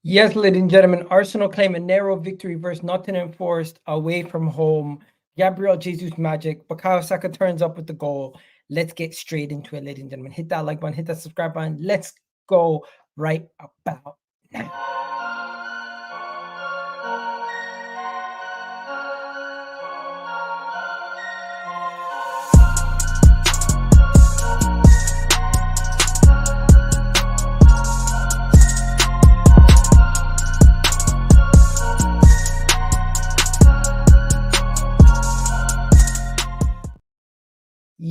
Yes, ladies and gentlemen, Arsenal claim a narrow victory versus Nottingham Forest away from home. Gabriel Jesus magic. Bukayo Saka turns up with the goal. Let's get straight into it, ladies and gentlemen. Hit that like button, hit that subscribe button. Let's go right about now.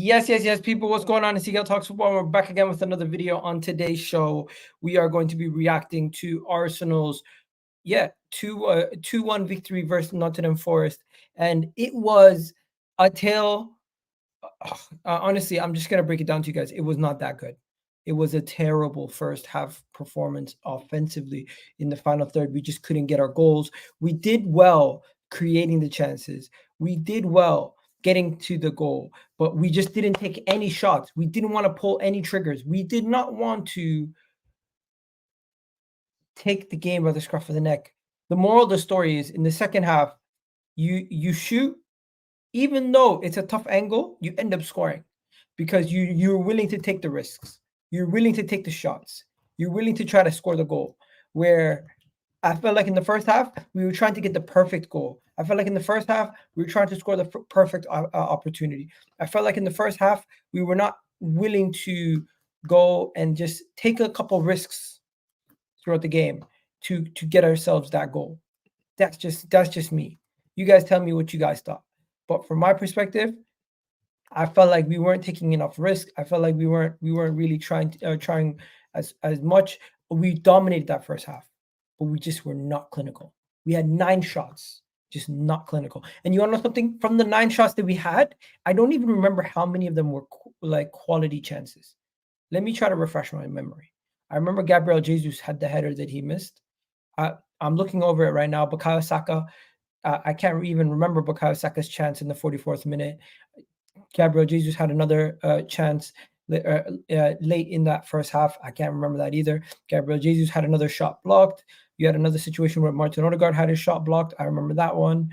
Yes, people. What's going on? It's Seagull Talks Football. We're back again with another video. On today's show, we are going to be reacting to Arsenal's 2-1 victory versus Nottingham Forest, and it was a tale. Honestly, I'm just gonna break it down to you guys. It was not that good. It was a terrible first half performance offensively. In the final third, we just couldn't get our goals. We did well creating the chances. We did well getting to the goal, but we just didn't take any shots. We didn't want to pull any triggers. We did not want to take the game by the scruff of the neck. The moral of the story is in the second half, you shoot, even though it's a tough angle, you end up scoring because you're willing to take the risks. You're willing to take the shots. You're willing to try to score the goal. Where I felt like in the first half, we were trying to get the perfect goal. I felt like in the first half, we were trying to score the perfect opportunity. I felt like in the first half, we were not willing to go and just take a couple risks throughout the game to get ourselves that goal. That's just me. You guys tell me what you guys thought. But from my perspective, I felt like we weren't taking enough risk. I felt like we weren't really trying as much. We dominated that first half, but we just were not clinical. We had 9 shots, just not clinical. And you want to know something? From the 9 shots that we had, I don't even remember how many of them were like quality chances. Let me try to refresh my memory. I remember Gabriel Jesus had the header that he missed. I'm looking over it right now. Bukayo Saka, I can't even remember Bukayo Saka's chance in the 44th minute. Gabriel Jesus had another chance late in that first half. I can't remember that either. Gabriel Jesus had another shot blocked. You had another situation where Martin Odegaard had his shot blocked. I remember that one.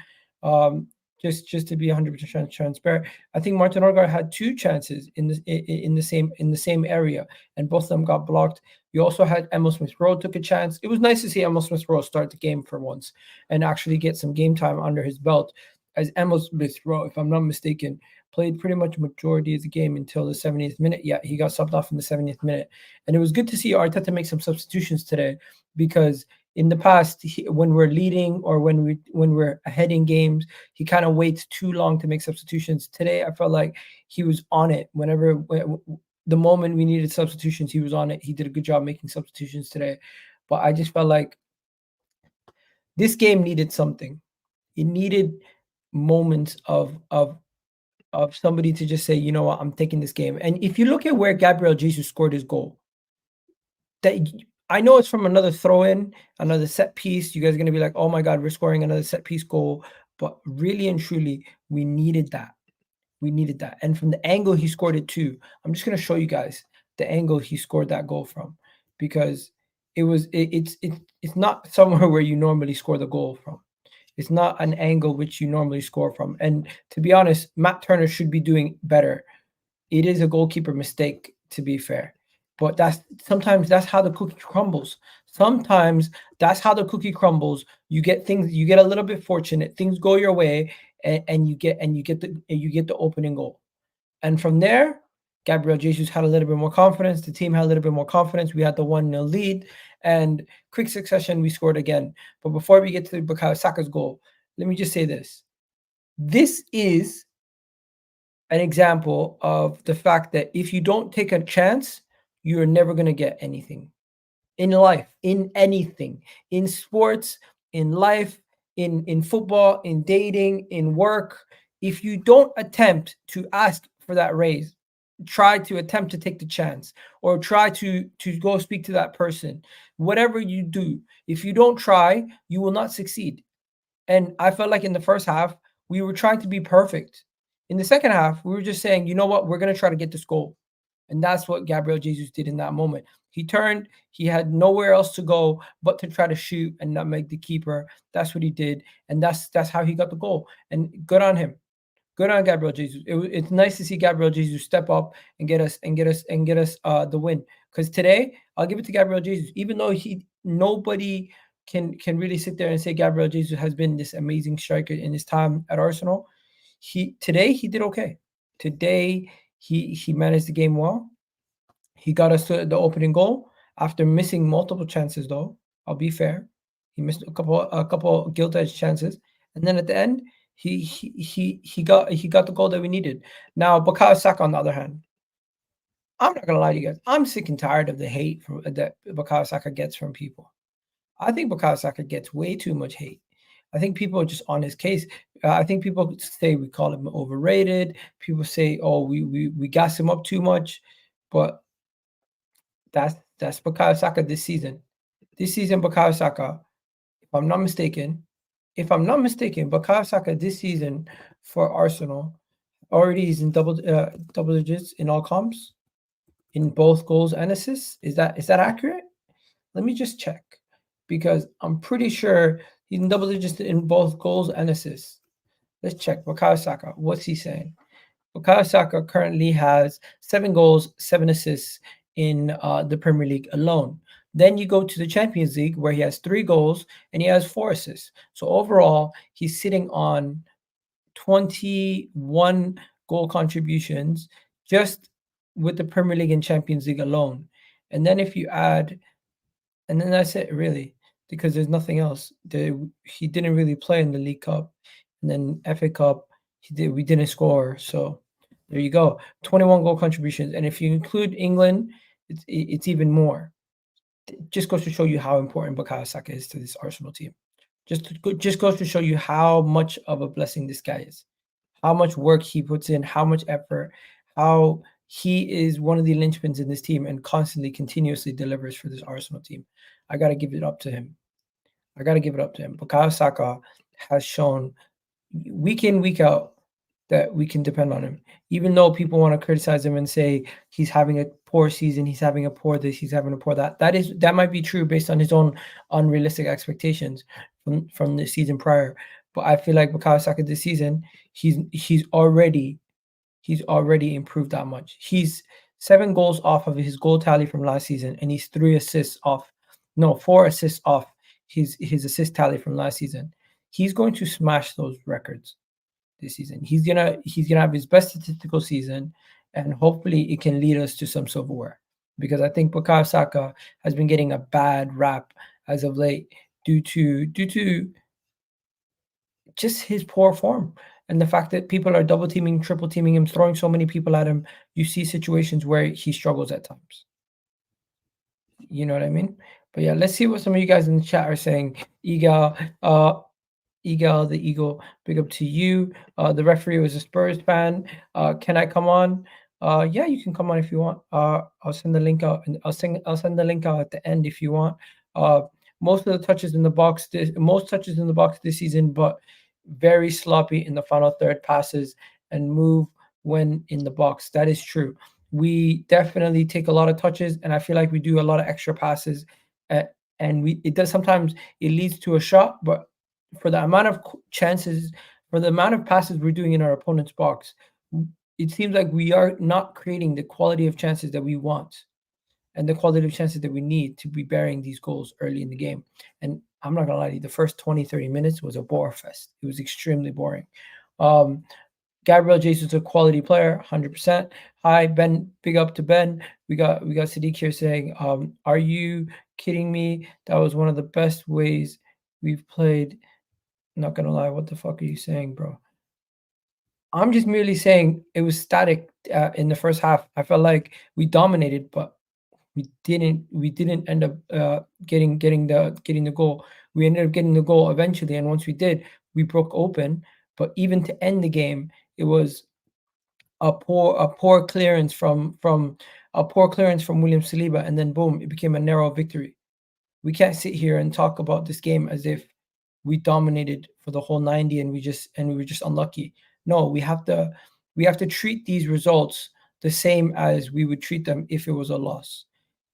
Just to be 100% transparent, I think Martin Odegaard had 2 chances in the same area, and both of them got blocked. You also had Emil Smith-Rowe took a chance. It was nice to see Emil Smith-Rowe start the game for once and actually get some game time under his belt, as Emil Smith-Rowe, if I'm not mistaken, played pretty much majority of the game until the 70th minute. Yeah, he got subbed off in the 70th minute, and it was good to see Arteta make some substitutions today, because in the past, when we're leading or when we're ahead in games, he kind of waits too long to make substitutions. Today, I felt like he was on it. The moment we needed substitutions, he was on it. He did a good job making substitutions today. But I just felt like this game needed something. It needed moments of somebody to just say, you know what, I'm taking this game. And if you look at where Gabriel Jesus scored his goal, that I know it's from another throw-in, another set piece. You guys are going to be like, oh my God, we're scoring another set piece goal. But really and truly, we needed that. We needed that. And from the angle he scored it too, I'm just going to show you guys the angle he scored that goal from, because it's not somewhere where you normally score the goal from. It's not an angle which you normally score from. And to be honest, Matt Turner should be doing better. It is a goalkeeper mistake, to be fair. But sometimes that's how the cookie crumbles. Sometimes that's how the cookie crumbles. You get a little bit fortunate, things go your way, and you get the opening goal. And from there, Gabriel Jesus had a little bit more confidence. The team had a little bit more confidence. We had the 1-0 lead, and quick succession, we scored again. But before we get to Bukayo Saka's goal, let me just say this. This is an example of the fact that if you don't take a chance, you're never going to get anything in life, in anything, in sports, in life, in football, in dating, in work. If you don't attempt to ask for that raise, try to attempt to take the chance, or try to go speak to that person, whatever you do, if you don't try, you will not succeed. And I felt like in the first half, we were trying to be perfect. In the second half, we were just saying, you know what, we're going to try to get this goal. And that's what Gabriel Jesus did in that moment. He turned, he had nowhere else to go but to try to shoot and not make the keeper. That's what he did. And that's how he got the goal. And good on him. Good on Gabriel Jesus. It's nice to see Gabriel Jesus step up and get us the win. Because today, I'll give it to Gabriel Jesus. Even though nobody can really sit there and say Gabriel Jesus has been this amazing striker in his time at Arsenal. Today he did okay. Today he managed the game well. He got us to the opening goal after missing multiple chances. Though I'll be fair, he missed a couple gilt edged chances, and then at the end he got the goal that we needed. Now Bukayo Saka, on the other hand, I'm not gonna lie to you guys. I'm sick and tired of the hate that Bukayo Saka gets from people. I think Bukayo Saka gets way too much hate. I think people are just on his case. I think people say we call him overrated. People say, "Oh, we gas him up too much," but that's Bukayo Saka this season. This season, Bukayo Saka, if I'm not mistaken, Bukayo Saka this season for Arsenal already is in double digits in all comps, in both goals and assists. Is that accurate? Let me just check, because I'm pretty sure he's in double digits in both goals and assists. Let's check. Bukayo Saka, what's he saying? Bukayo Saka currently has 7 goals, 7 assists in the Premier League alone. Then you go to the Champions League, where he has 3 goals and he has 4 assists. So overall, he's sitting on 21 goal contributions just with the Premier League and Champions League alone. And then if you add, and then that's it really, because there's nothing else. He didn't really play in the League Cup, and then FA Cup we didn't score. So there you go, 21 goal contributions, and if you include England, it's even more. It just goes to show you how important Bukayo Saka is to this Arsenal team. Just goes to show you how much of a blessing this guy is, how much work he puts in, how much effort, how he is one of the linchpins in this team and constantly, continuously delivers for this Arsenal team. I got to give it up to him. Bukayo Saka has shown week in, week out that we can depend on him. Even though people want to criticize him and say he's having a poor season, he's having a poor this, he's having a poor that. That might be true based on his own unrealistic expectations from the season prior. But I feel like Bukayo Saka this season, he's already improved that much. He's 7 goals off of his goal tally from last season, and he's 4 assists off his assist tally from last season. He's going to smash those records this season. He's gonna have his best statistical season, and hopefully it can lead us to some silverware. Because I think Bukayo Saka has been getting a bad rap as of late due to just his poor form and the fact that people are double teaming, triple teaming him, throwing so many people at him. You see situations where he struggles at times. You know what I mean? But yeah, let's see what some of you guys in the chat are saying. Egal, the Eagle, big up to you. The referee was a Spurs fan. Can I come on? Yeah, you can come on if you want. I'll send the link out, and I'll send the link out at the end if you want. Most touches in the box this season, but very sloppy in the final third passes and move when in the box. That is true. We definitely take a lot of touches, and I feel like we do a lot of extra passes, and it does sometimes it leads to a shot, but for the amount of chances, for the amount of passes we're doing in our opponent's box, it seems like we are not creating the quality of chances that we want and the quality of chances that we need to be burying these goals early in the game. And I'm not gonna lie to you, the first 20, 30 minutes was a bore fest. It was extremely boring. Gabriel Jesus is a quality player, 100%. Hi, Ben. Big up to Ben. We got Sadiq here saying, are you kidding me? That was one of the best ways we've played. Not gonna lie, what the fuck are you saying, bro? I'm just merely saying it was static in the first half. I felt like we dominated, but we didn't end up getting the goal. We ended up getting the goal eventually, and once we did, we broke open. But even to end the game, it was a poor clearance from William Saliba, and then boom, it became a narrow victory. We can't sit here and talk about this game as if we dominated for the whole 90 and we were just unlucky. No, we have to treat these results the same as we would treat them if it was a loss.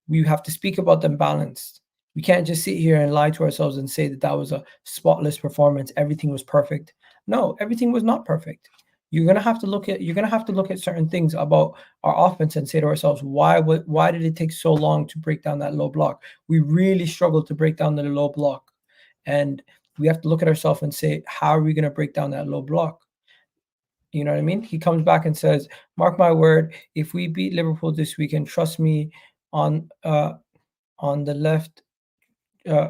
We have to speak about them balanced. We can't just sit here and lie to ourselves and say that that was a spotless performance. Everything was perfect. No, everything was not perfect. You're gonna have to look at certain things about our offense and say to ourselves, why did it take so long to break down that low block? We really struggled to break down the low block, and we have to look at ourselves and say, how are we gonna break down that low block? You know what I mean? He comes back and says, "Mark my word, if we beat Liverpool this weekend, trust me, on the left,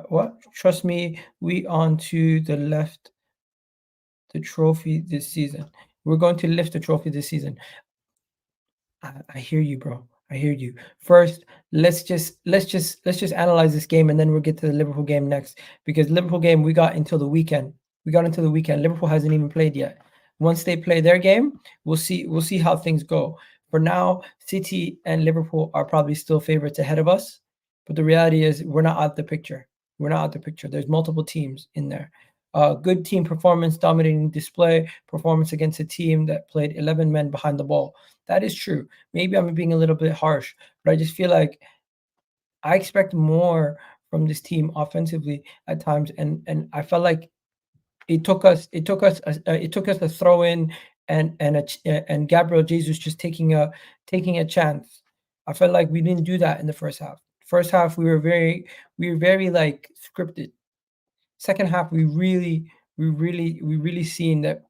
what? Trust me, we on to the left the trophy this season. We're going to lift the trophy this season." I hear you, bro. I hear you. First, let's just analyze this game, and then we'll get to the Liverpool game next. Because Liverpool game we got until the weekend. We got until the weekend. Liverpool hasn't even played yet. Once they play their game, we'll see how things go. For now, City and Liverpool are probably still favorites ahead of us, but the reality is we're not out the picture. We're not out the picture. There's multiple teams in there. Good team performance, dominating display, performance against a team that played 11 men behind the ball. That is true. Maybe I'm being a little bit harsh, but I just feel like I expect more from this team offensively at times, and I felt like it took us a throw in and Gabriel Jesus just taking a chance. I felt like we didn't do that in the first half. First half we were very like scripted. Second half we really seen that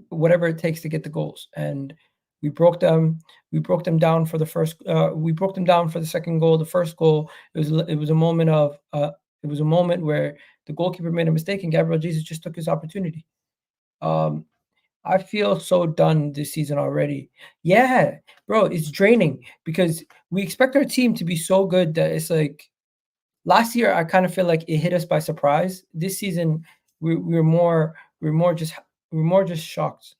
whatever it takes to get the goals, and we broke them we broke them down for the first we broke them down for the second goal. The first goal, it was a moment of it was a moment where the goalkeeper made a mistake and Gabriel Jesus just took his opportunity. um I feel so done this season already. Yeah, bro, it's draining because we expect our team to be so good that it's like last year I kind of feel like it hit us by surprise. This season we're more just shocked.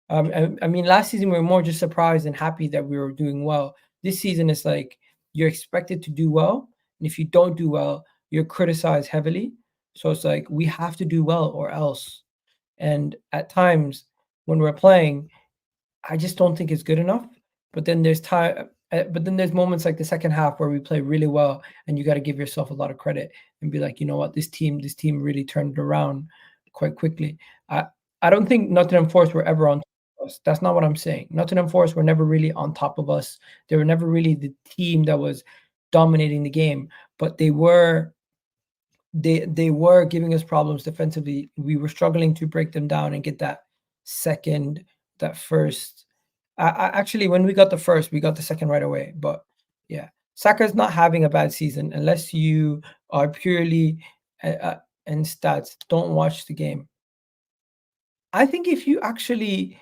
I mean, last season we were more just surprised and happy that we were doing well. This season it's like you're expected to do well, and if you don't do well, you're criticized heavily. So it's like we have to do well or else. And at times when we're playing, I just don't think it's good enough. But then there's moments like the second half where we play really well, and you got to give yourself a lot of credit and be like, you know what, this team really turned it around quite quickly. I I don't think Nottingham Forest were ever on top of us. That's not what I'm saying. Nottingham Forest were never really on top of us. They were never really the team that was dominating the game, but they were giving us problems defensively. We were struggling to break them down and get second, that first. Actually, when we got the first, we got the second right away. But yeah, Saka's not having a bad season unless you are purely in stats. Don't watch the game. I think if you actually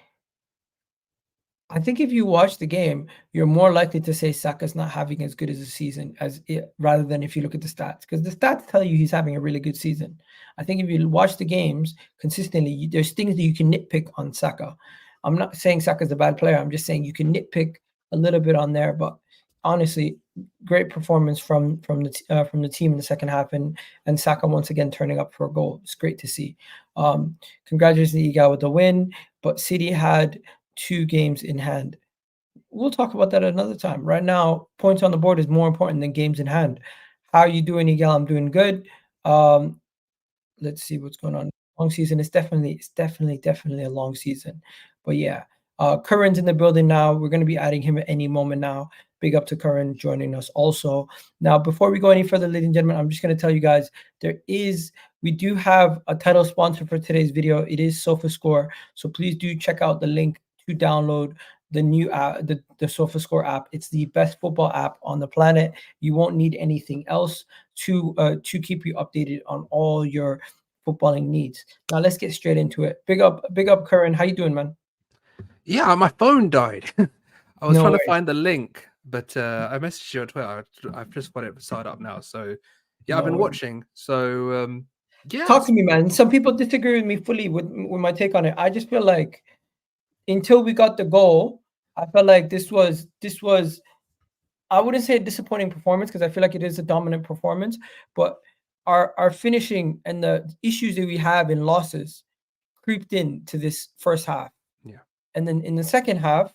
I think if you watch the game, you're more likely to say Saka's not having as good as a season as it, rather than if you look at the stats, because the stats tell you he's having a really good season. I think if you watch the games consistently, there's things that you can nitpick on Saka. I'm not saying Saka's a bad player. I'm just saying you can nitpick a little bit on there, but honestly, great performance from the team in the second half, and Saka once again turning up for a goal. It's great to see. Congratulations to Igal with the win, but City had 2 games in hand. We'll talk about that another time. Right now, points on the board is more important than games in hand. How are you doing, Miguel? I'm doing good. Um, let's see what's going on. Long season. It's definitely a long season. But yeah, Curran's in the building now. We're going to be adding him at any moment now. Big up to Curran joining us also. Now, before we go any further, ladies and gentlemen, I'm just going to tell you guys we do have a title sponsor for today's video. It is SofaScore. So please do check out the link to download the new app, the SofaScore app. It's the best football app on the planet. You won't need anything else to keep you updated on all your footballing needs. Now let's get straight into it. Big up, Curran. How you doing, man? Yeah, my phone died. I was No trying to worries. find the link, but I messaged you on Twitter. I've just got it started up now. So yeah, I've No been worries. watching. So yeah, Talk to me, man. Some people disagree with me fully with my take on it. I just feel like until we got the goal, I felt like this was I wouldn't say a disappointing performance because I feel like it is a dominant performance, but our finishing and the issues that we have in losses creeped into this first half. yeah, And then in the second half,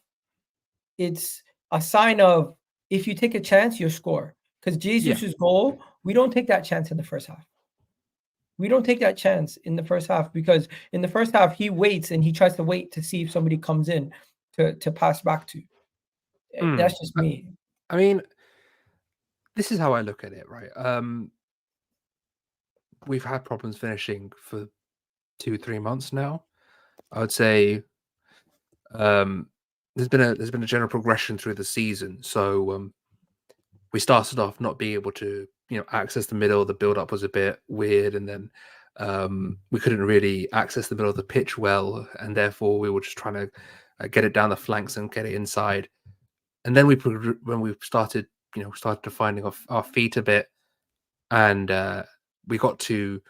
it's a sign of if you take a chance, you score. Because Jesus' goal, we don't take that chance in the first half. We don't take that chance in the first half because in the first half he waits and he tries to wait to see if somebody comes in to pass back to. That's just me. I mean, this is how I look at it, right? We've had problems finishing for 2-3 months now. I would say there's been a general progression through the season. So we started off not being able to access the middle. The build up was a bit weird, and then we couldn't really access the middle of the pitch well, and therefore we were just trying to get it down the flanks and get it inside. And then when we started started finding our feet a bit, and we got to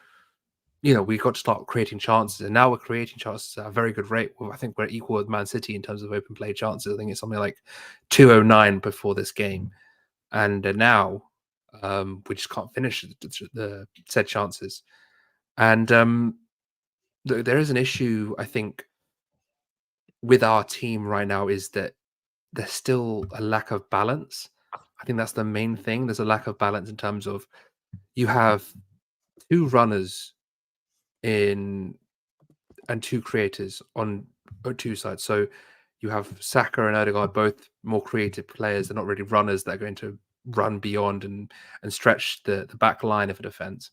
start creating chances, and now we're creating chances at a very good rate. I think we're equal with Man City in terms of open play chances. I think it's something like 209 before this game, and now we just can't finish the said chances. And there is an issue, I think, with our team right now, is that there's still a lack of balance. I think that's the main thing. There's a lack of balance in terms of you have two runners and two creators on two sides. So you have Saka and Odegaard, both more creative players. They're not really runners that are going to run beyond and stretch the back line of a defense.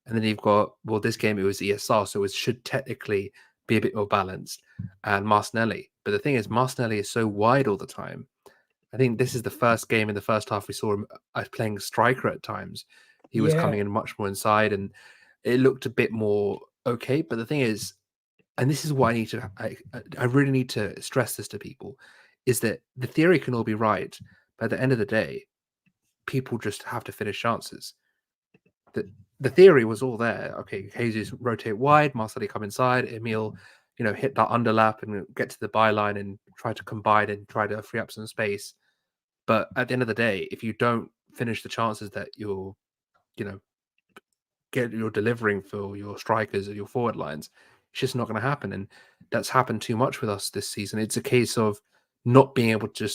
And then you've got, well, this game it was ESR, so it should technically be a bit more balanced. And Martinelli. But the thing is, Martinelli is so wide all the time. I think this is the first game in the first half we saw him playing striker at times. He was coming in much more inside, and it looked a bit more okay. But the thing is, and this is what I really need to stress this to people, is that the theory can all be right, but at the end of the day, people just have to finish chances. The theory was all there. Okay, Jesus rotate wide, Marcelli come inside, Emil, hit that underlap and get to the byline and try to combine and try to free up some space. But at the end of the day, if you don't finish the chances that you're delivering for your strikers or your forward lines, it's just not going to happen. And that's happened too much with us this season. It's a case of not being able to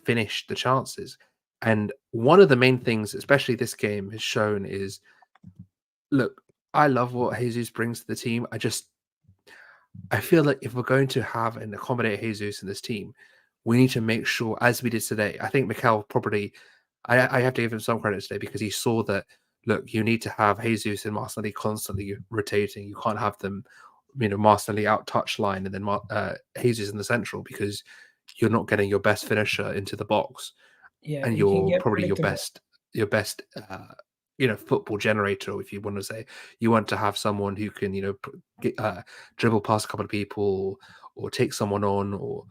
finish the chances. And one of the main things, especially this game, has shown is, look, I love what Jesus brings to the team. I feel like if we're going to have and accommodate Jesus in this team, we need to make sure, as we did today, I think Mikel probably, I have to give him some credit today because he saw that, look, you need to have Jesus and Martinelli constantly rotating. You can't have them, Martinelli out touch line and then Jesus in the central, because you're not getting your best finisher into the box. Yeah, and you're probably your best football generator, if you want to say. You want to have someone who can dribble past a couple of people or take someone on or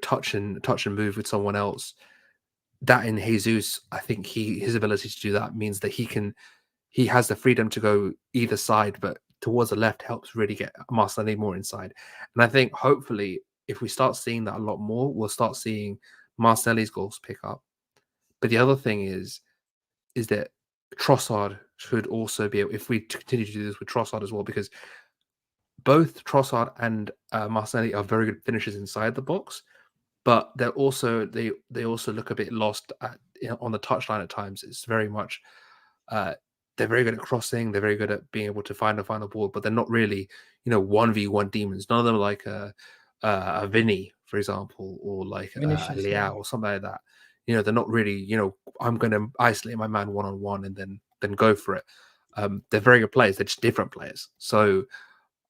touch and move with someone else. That in Jesus, I think his ability to do that means that he has the freedom to go either side, but towards the left helps really get Martinelli more inside. And I think hopefully if we start seeing that a lot more, we'll start seeing Martinelli's goals pick up. But the other thing is that Trossard should also be able, if we continue to do this with Trossard as well, because both Trossard and Martinelli are very good finishers inside the box, but they also look a bit lost on the touchline at times. It's very much they're very good at crossing, they're very good at being able to find a final ball, but they're not really 1v1 demons. None of them are like a Vinny, for example, or like a Leauge or something like that. They're not really, I'm going to isolate my man one-on-one and then go for it. They're very good players. They're just different players. So,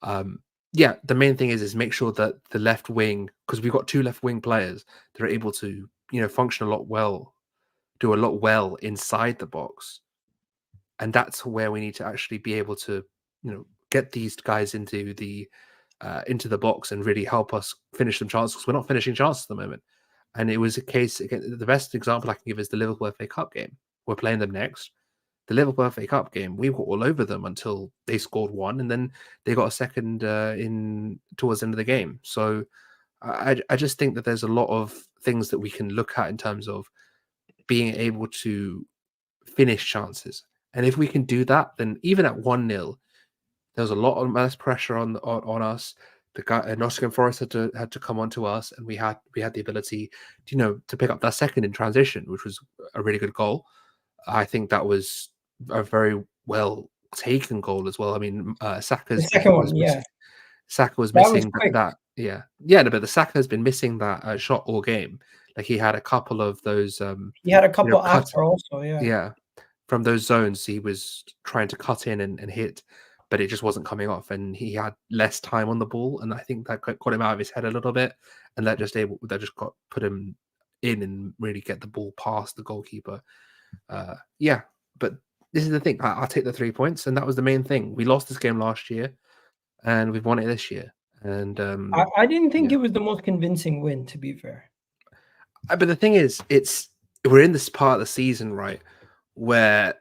the main thing is make sure that the left wing, because we've got two left wing players that are able to, function do a lot well inside the box. And that's where we need to actually be able to, get these guys into the box and really help us finish some chances, because we're not finishing chances at the moment. And it was a case, again, the best example I can give is the Liverpool FA Cup game. We're playing them next. The Liverpool FA Cup game, we were all over them until they scored one, and then they got a second towards the end of the game. So I just think that there's a lot of things that we can look at in terms of being able to finish chances. And if we can do that, then even at 1-0, there's a lot of less pressure on us the guy Nottingham Forest had to come on to us, and we had the ability, to pick up that second in transition, which was a really good goal. I think that was a very well taken goal as well. I mean, The Saka's second was one, yeah, Saka was that was missing quick. no, but the Saka has been missing that shot all game. Like he had a couple of those He had a couple cut after also, yeah. from those zones he was trying to cut in and hit, but it just wasn't coming off, and he had less time on the ball, and I think that got him out of his head a little pit, and that just got put him in and really get the ball past the goalkeeper. But this is the thing. I'll take the 3 points, and that was the main thing. We lost this game last year, and we've won it this year. And I didn't think it was the most convincing win, to be fair. But the thing is, we're in this part of the season, right, where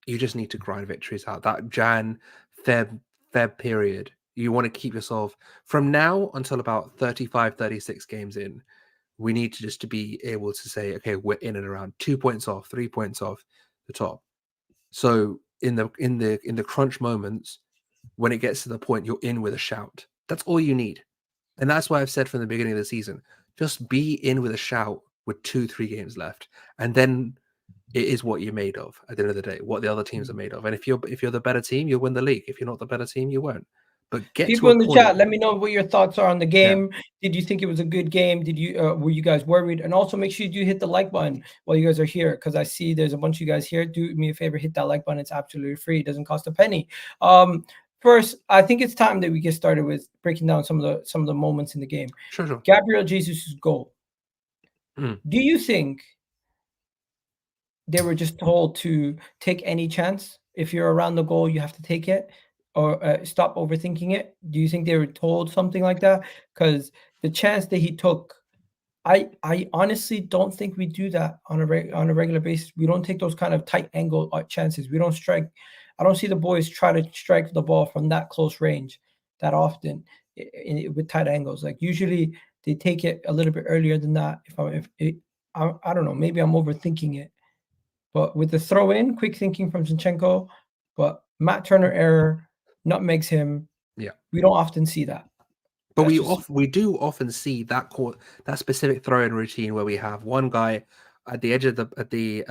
you just need to grind victories out. That Feb period, you want to keep yourself from now until about 35, 36 games in. We need to be able to say, okay, we're in and around 2 points off, 3 points off the top. So in the crunch moments, when it gets to the point you're in with a shout, that's all you need. And that's why I've said from the beginning of the season, just be in with a shout with 2-3 games left, and then it is what you're made of at the end of the day, what the other teams are made of. And if you're the better team, you'll win the league. If you're not the better team, you won't. But people in the chat, let me know what your thoughts are on the game. Did you think it was a good game? Did you were you guys worried? And also make sure you do hit the like button while you guys are here, because I see there's a bunch of you guys here. Do me a favor, hit that like button. It's absolutely free. It doesn't cost a penny. First, I think it's time that we get started with breaking down some of the moments in the game. Sure. Gabriel Jesus' goal. Do you think they were just told to take any chance? If you're around the goal, you have to take it, or stop overthinking it? Do you think they were told something like that? Because the chance that he took, I honestly don't think we do that on a regular basis. We don't take those kind of tight angle chances. We don't strike. I don't see the boys try to strike the ball from that close range that often with tight angles. Like usually they take it a little bit earlier than that. I don't know, maybe I'm overthinking it. But with the throw in, quick thinking from Zinchenko, but Matt Turner error nutmegs him. Yeah, we don't often see that. But we do often see that specific throw in routine where we have one guy at the edge of the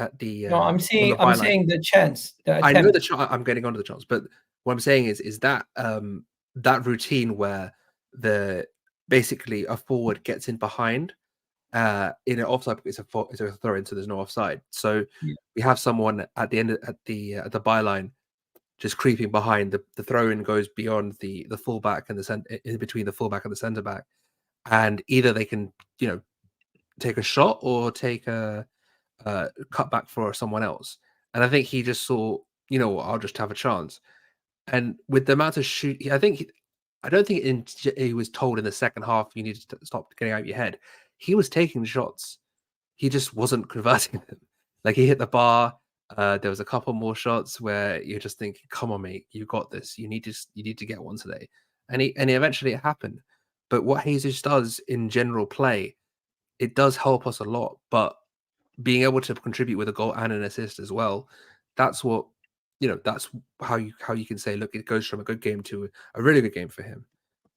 No, I'm saying the chance. I know the chance. I'm getting onto the chance, but what I'm saying is that that routine where basically a forward gets in behind in an offside, it's a throw in, so there's no offside. So we have someone at the end at the byline just creeping behind. The throw in goes beyond the fullback and in between the fullback and the centre back, and either they can take a shot or take a cut back for someone else. And I think he just saw, I'll just have a chance. And with the amount of shoot, I don't think he was told in the second half you need to stop getting out of your head. He was taking shots. He just wasn't converting them. Like he hit the bar. There was a couple more shots where you're just thinking, "Come on, mate, you got this. You need to get one today." And eventually it happened. But what Jesus does in general play, it does help us a lot. But being able to contribute with a goal and an assist as well, that's what that's how you can say, look, it goes from a good game to a really good game for him.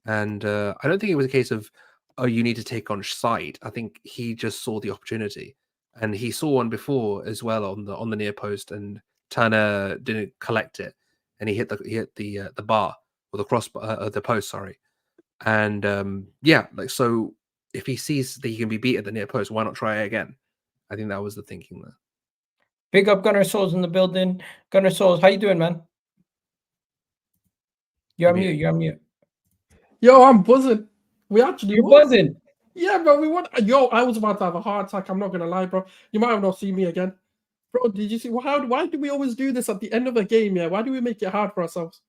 And I don't think it was a case of, oh, you need to take on side. I think he just saw the opportunity, and he saw one before as well on the near post, and Turner didn't collect it, and he hit the bar or the cross the post, sorry. And so if he sees that he can be beat at the near post, why not try it again? I think that was the thinking there. Big up Gunnar Souls in the building. Gunnar Souls, how you doing, man? You're on mute. You're on mute. Yo, I'm buzzing. You're buzzing. Yeah, bro. I was about to have a heart attack. I'm not gonna lie, bro. You might have not seen me again, bro. Did you see? Why do we always do this at the end of a game? Yeah, why do we make it hard for ourselves,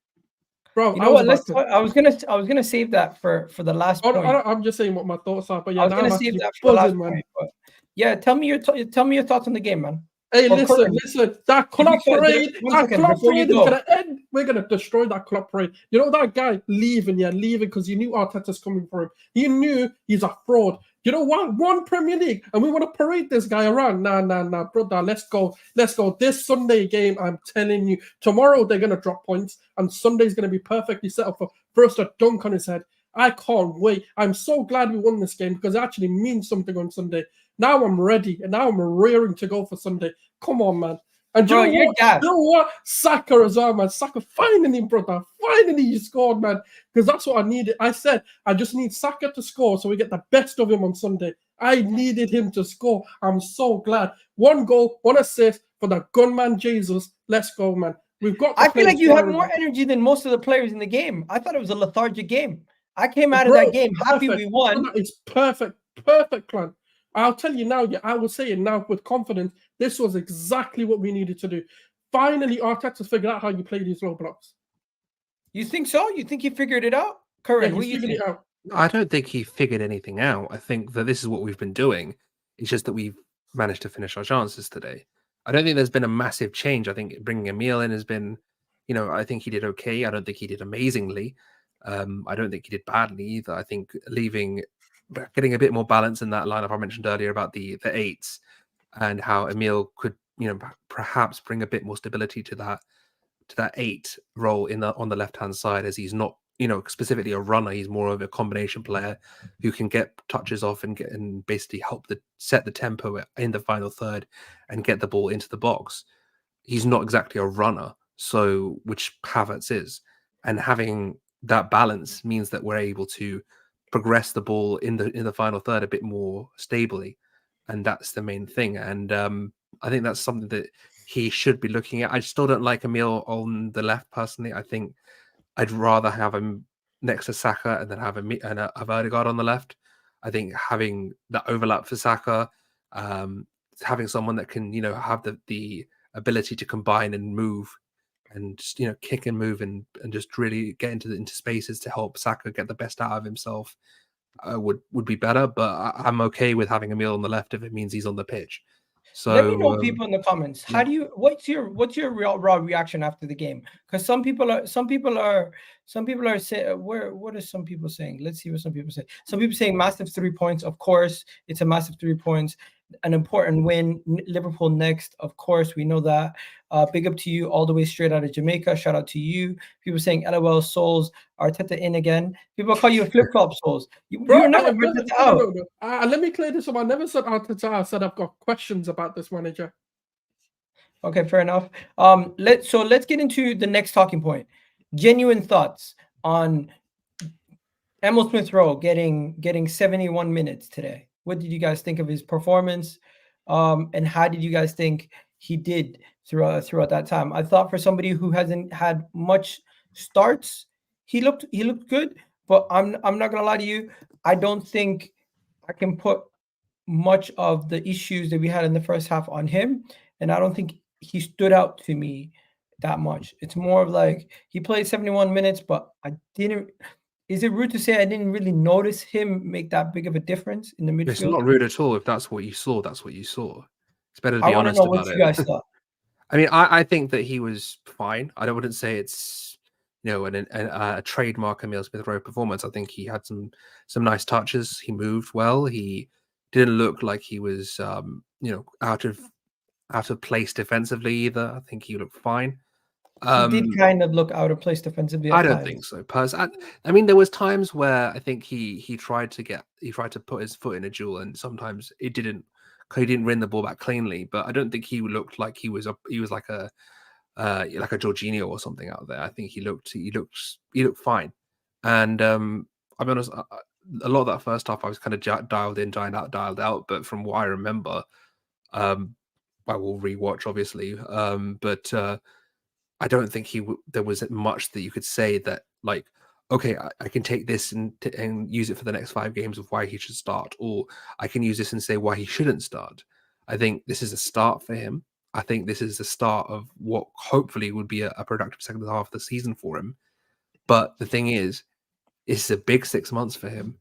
bro? You know what? I was gonna save that for the last point. I'm just saying what my thoughts are, but yeah, I was gonna save that for the last point. But yeah, tell me your thoughts on the game, man. Hey, listen. That club parade is gonna end. We're gonna destroy that club parade. You know that guy leaving because he knew Arteta's coming for him. He knew he's a fraud. You know what? One Premier League, and we want to parade this guy around. Nah, brother. Let's go. This Sunday game, I'm telling you. Tomorrow they're gonna drop points, and Sunday's gonna be perfectly set up for us to dunk on his head. I can't wait. I'm so glad we won this game because it actually means something on Sunday. Now I'm ready, and now I'm rearing to go for Sunday. Come on, man. And Bro, you're gassed. you know what? Saka as well, man. Saka, finally, brother. Finally, you scored, man. Because that's what I needed. I said, I just need Saka to score so we get the best of him on Sunday. I needed him to score. I'm so glad. 1 goal, 1 assist for the gunman Jesus. Let's go, man. We've got. I feel like you have more energy than most of the players in the game. I thought it was a lethargic game. I came out of that game happy we won. It's perfect plan. I'll tell you now, I will say it now with confidence. This was exactly what we needed to do. Finally, Arteta figured out how you play these low blocks. You think so? You think he figured it out? Correct. Yeah, what do you think? I don't think he figured anything out. I think that this is what we've been doing. It's just that we've managed to finish our chances today. I don't think there's been a massive change. I think bringing Emil in has been, I think he did okay. I don't think he did amazingly. I don't think he did badly either. I think getting a bit more balance in that lineup I mentioned earlier about the 8s and how Emil could, perhaps bring a bit more stability to that 8 role on the left-hand side, as he's not, specifically a runner. He's more of a combination player who can get touches off and basically help set the tempo in the final third and get the ball into the box. He's not exactly a runner, which Havertz is, and having that balance means that we're able to progress the ball in the final third a bit more stably, and that's the main thing. And I think that's something that he should be looking at. I still don't like Emil on the left personally. I think I'd rather have him next to Saka and then have Aretat on the left. I think having that overlap for Saka, having someone that can have the ability to combine and move and just kick and move and just really get into spaces to help Saka get the best out of himself would be better. But I'm okay with having Emil on the left if it means he's on the pitch. So let me know, people in the comments. How do you? What's your raw reaction after the game? Because some people are saying, what are some people saying? Let's see what some people say. Some people saying massive 3 points. Of course, it's a massive 3 points. An important win. Liverpool next. Of course, we know that. Big up to you all the way straight out of Jamaica. Shout out to you. People saying LOL Souls. Arteta in again. People call you a flip-flop Souls. You're not Arteta out. No. Let me clear this up. I never said Arteta out. I said I've got questions about this manager. Okay, fair enough. Let's get into the next talking point. Genuine thoughts on Emil Smith Rowe getting 71 minutes today. What did you guys think of his performance? And how did you guys think he did throughout that time? I thought for somebody who hasn't had much starts, he looked good. But I'm not gonna lie to you. I don't think I can put much of the issues that we had in the first half on him, and I don't think he stood out to me that much. It's more of like he played 71 minutes, but I didn't. Is it rude to say I didn't really notice him make that big of a difference in the midfield? It's not rude at all. If that's what you saw, that's what you saw. It's better to be honest about it. I want to know what you guys thought. I mean, I think that he was fine. I wouldn't say it's a trademark Emil Smith Rowe performance. I think he had some nice touches. He moved well. He didn't look like he was out of place defensively either. I think he looked fine. He did kind of look out of place defensively. I don't think so. I mean, there was times where I think he tried to put his foot in a duel, and sometimes he didn't win the ball back cleanly. But I don't think he looked like he was like a Jorginho or something out there. I think he looked fine. And I'll be honest, a lot of that first half I was kind of dialed in, dialed out. But from what I remember, I will rewatch obviously. But I don't think there was much that you could say that like, okay, I can take this and use it for the next 5 games of why he should start, or I can use this and say why he shouldn't start. I think this is a start for him. I think this is the start of what hopefully would be a productive second half of the season for him. But the thing is, it's a big 6 months for him.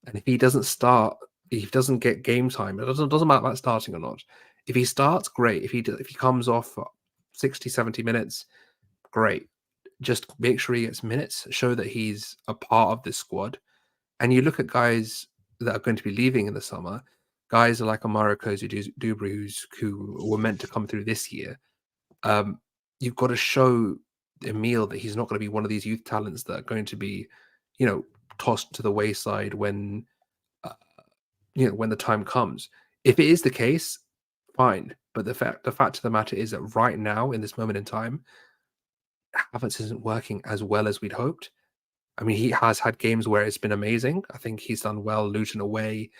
And if he doesn't start, if he doesn't get game time, it doesn't matter about starting or not. If he starts, great. If he comes off for 60, 70 minutes, great. Just make sure he gets minutes, show that he's a part of this squad. And you look at guys that are going to be leaving in the summer, guys like Amara Dubry, who were meant to come through this year. You've got to show Emil that he's not going to be one of these youth talents that are going to be, tossed to the wayside when when the time comes. If it is the case, fine. But the fact of the matter is that right now, in this moment in time, Havertz isn't working as well as we'd hoped. I mean, he has had games where it's been amazing. I think he's done well Luton away.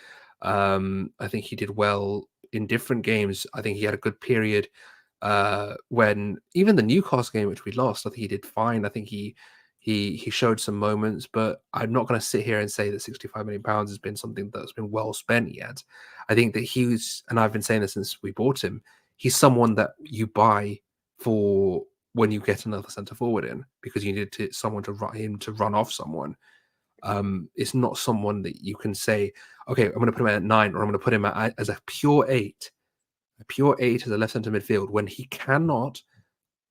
I think he did well in different games. I think he had a good period when even the Newcastle game, which we lost, I think he did fine. I think he showed some moments, but I'm not going to sit here and say that £65 million has been something that's been well spent yet. I think that he's, and I've been saying this since we bought him, he's someone that you buy for when you get another centre forward in, because you need someone to run off someone. It's not someone that you can say, okay, I'm going to put him at 9, or I'm going to put him as a pure 8. A pure 8 as a left centre midfield when he cannot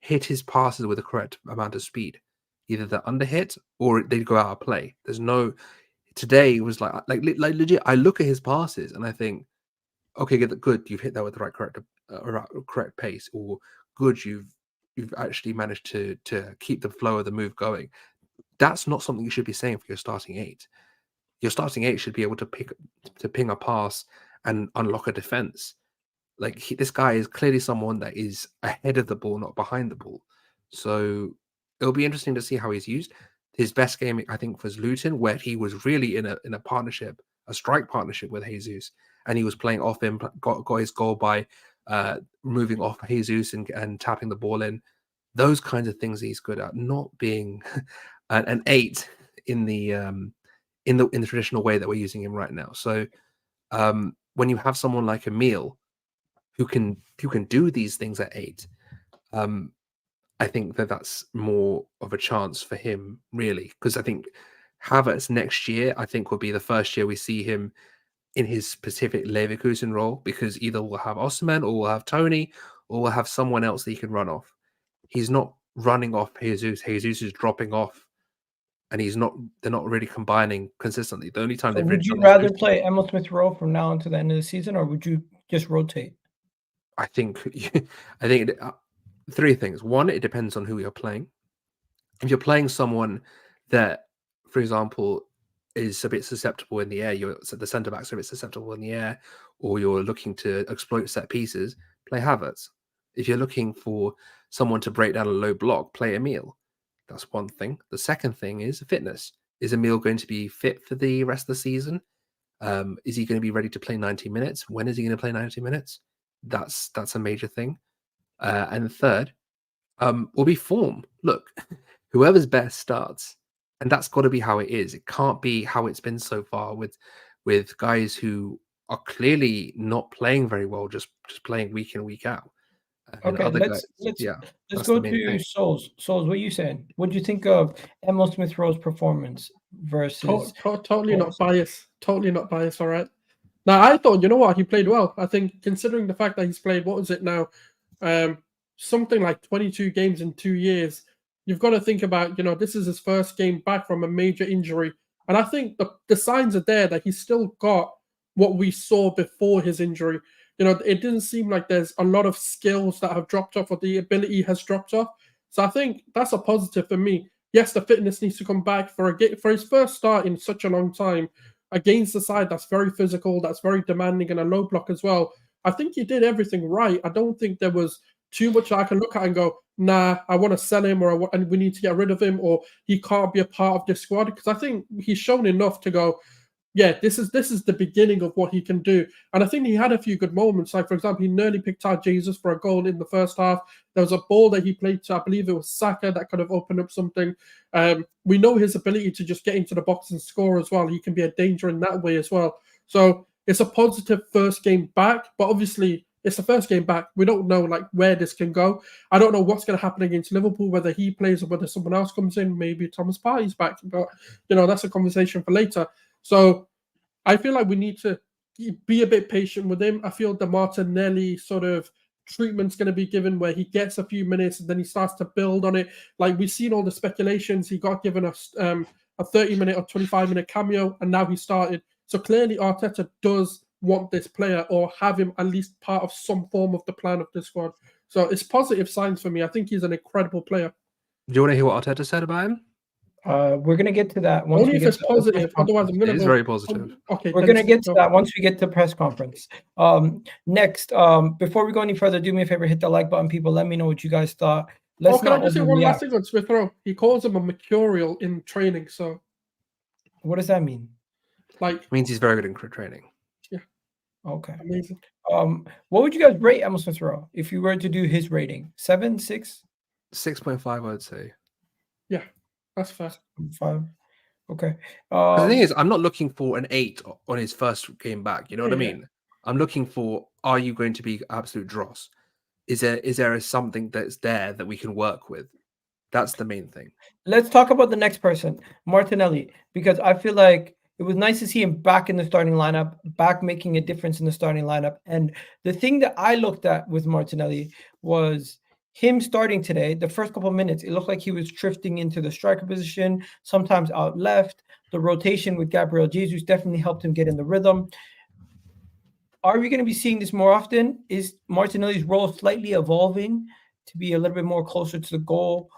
hit his passes with the correct amount of speed. Either they're underhit or they go out of play. There's no. Today was like legit. I look at his passes and I think, okay, good. You've hit that with the correct pace, or good. You've actually managed to keep the flow of the move going. That's not something you should be saying for your starting 8. Your starting 8 should be able to ping a pass and unlock a defense. Like this guy is clearly someone that is ahead of the ball, not behind the ball. So it'll be interesting to see how he's used. His best game, I think, was Luton, where he was really in a partnership, a strike partnership with Jesus, and he was playing off him, got his goal by moving off Jesus and tapping the ball in. Those kinds of things he's good at, not being an 8 in the traditional way that we're using him right now. So when you have someone like Emil who can do these things at 8, I think that's more of a chance for him, really, because I think Havertz next year, I think, will be the first year we see him in his specific Leverkusen role, because either we'll have Osimhen or we'll have Tony or we'll have someone else that he can run off. He's not running off Jesus. Jesus is dropping off, and they're not really combining consistently. The only time would you rather play Emil Smith Rowe from now until the end of the season, or would you just rotate? I think 3 things. One, it depends on who you're playing. If you're playing someone that, for example, is a bit susceptible in the air, the centre backs are a bit susceptible in the air, or you're looking to exploit set pieces, play Havertz. If you're looking for someone to break down a low block, play Emil. That's one thing. The second thing is fitness. Is Emil going to be fit for the rest of the season? Is he going to be ready to play 90 minutes? When is he going to play 90 minutes? That's a major thing. And the third will be form. Look, whoever's best starts, and that's got to be how it is. It can't be how it's been so far with guys who are clearly not playing very well, just playing week in, week out. Okay, let's go to Souls. Souls, what are you saying? What do you think of Emil Smith Rowe's performance versus? Totally not biased. Totally not biased. All right. Now, I thought, you know what, he played well. I think, considering the fact that he's played, what is it now, something like 22 games in 2 years, you've got to think about, this is his first game back from a major injury. And I think the signs are there that he's still got what we saw before his injury. It didn't seem like there's a lot of skills that have dropped off, or the ability has dropped off. So I think that's a positive for me. Yes, the fitness needs to come back for his first start in such a long time against the side that's very physical, that's very demanding, and a low block as well. I think he did everything right. I don't think there was too much that I can look at and go, nah, I want to sell him, and we need to get rid of him, or he can't be a part of this squad. Because I think he's shown enough to go, yeah, this is the beginning of what he can do. And I think he had a few good moments. Like, for example, he nearly picked out Jesus for a goal in the first half. There was a ball that he played to, I believe it was Saka, that could have opened up something. We know his ability to just get into the box and score as well. He can be a danger in that way as well. So it's a positive first game back, but obviously it's the first game back. We don't know where this can go. I don't know what's going to happen against Liverpool, whether he plays or whether someone else comes in. Maybe Thomas Partey's back, but that's a conversation for later. So I feel like we need to be a bit patient with him. I feel the Martinelli sort of treatment's going to be given, where he gets a few minutes and then he starts to build on it. Like, we've seen all the speculations. He got given a 30-minute or 25-minute cameo, and now he started. So clearly Arteta does want this player, or have him at least part of some form of the plan of the squad. So it's positive signs for me. I think he's an incredible player. Do you want to hear what Arteta said about him? We're gonna get to that once Only we if get it's to the press positive. Otherwise, I'm conference. It gonna is go. very positive. Okay, We're then gonna get to go. that once we get to press conference. Next, before we go any further, do me a favor, hit the like button, people. Let me know what you guys thought. Let's Can I not just say one last overreact. thing on Smith Rowe? He calls him a mercurial in training. So, What does that mean? like, It means he's very good in training. Okay. amazing. What would you guys rate Emil Smith Rowe if you were to do his rating? 7, 6, 6.5, I would say. Yeah, that's fair. 5. Okay. The thing is, I'm not looking for an 8 on his first game back. You know what I Yeah. mean? I'm looking for, are you going to be absolute dross? Is there something that's there that we can work with? That's the main thing. Let's talk about the next person, Martinelli, because I feel like it was nice to see him back in the starting lineup, back making a difference in the starting lineup. And the thing that I looked at with Martinelli was him starting today. The first couple of minutes, it looked like he was drifting into the striker position, sometimes out left. The rotation with Gabriel Jesus definitely helped him get in the rhythm. Are we going to be seeing this more often? Is Martinelli's role slightly evolving to be a little bit more closer to the goal?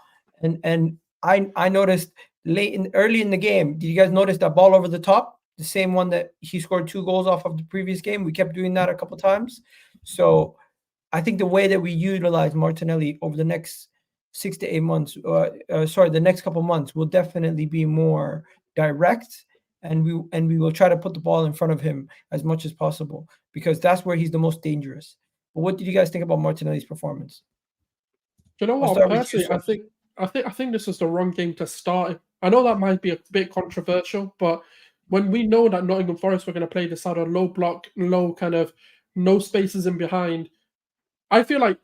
And I noticed early in the game, did you guys notice that ball over the top? The same one that he scored 2 goals off of the previous game. We kept doing that a couple times. So I think the way that we utilize Martinelli over the next 6 to 8 months, the next couple months will definitely be more direct, and we will try to put the ball in front of him as much as possible because that's where he's the most dangerous. But what did you guys think about Martinelli's performance? Do you know what? Personally, I think this is the wrong game to start it. I know that might be a bit controversial, but when we know that Nottingham Forest were going to play this out of low block, low kind of no spaces in behind, I feel like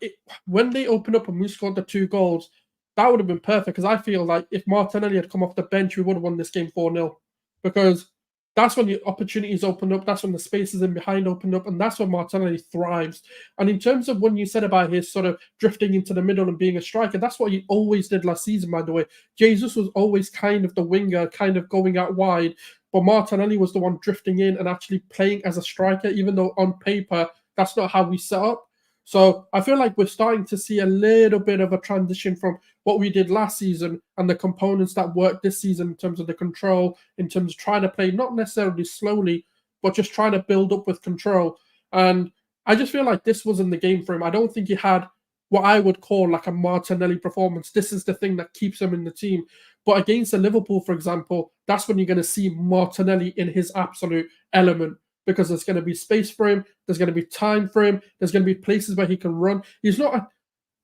when they opened up and we scored the 2 goals, that would have been perfect because I feel like if Martinelli had come off the bench, we would have won this game 4-0 because that's when the opportunities opened up, that's when the spaces in behind opened up, and that's when Martinelli thrives. And in terms of when you said about his sort of drifting into the middle and being a striker, that's what he always did last season, by the way. Jesus was always kind of the winger, kind of going out wide, but Martinelli was the one drifting in and actually playing as a striker, even though on paper, that's not how we set up. So I feel like we're starting to see a little bit of a transition from what we did last season and the components that worked this season in terms of the control, in terms of trying to play not necessarily slowly, but just trying to build up with control. And I just feel like this wasn't the game for him. I don't think he had what I would call like a Martinelli performance. This is the thing that keeps him in the team. But against the Liverpool, for example, that's when you're going to see Martinelli in his absolute element. Because there's going to be space for him, there's going to be time for him, there's going to be places where he can run. He's not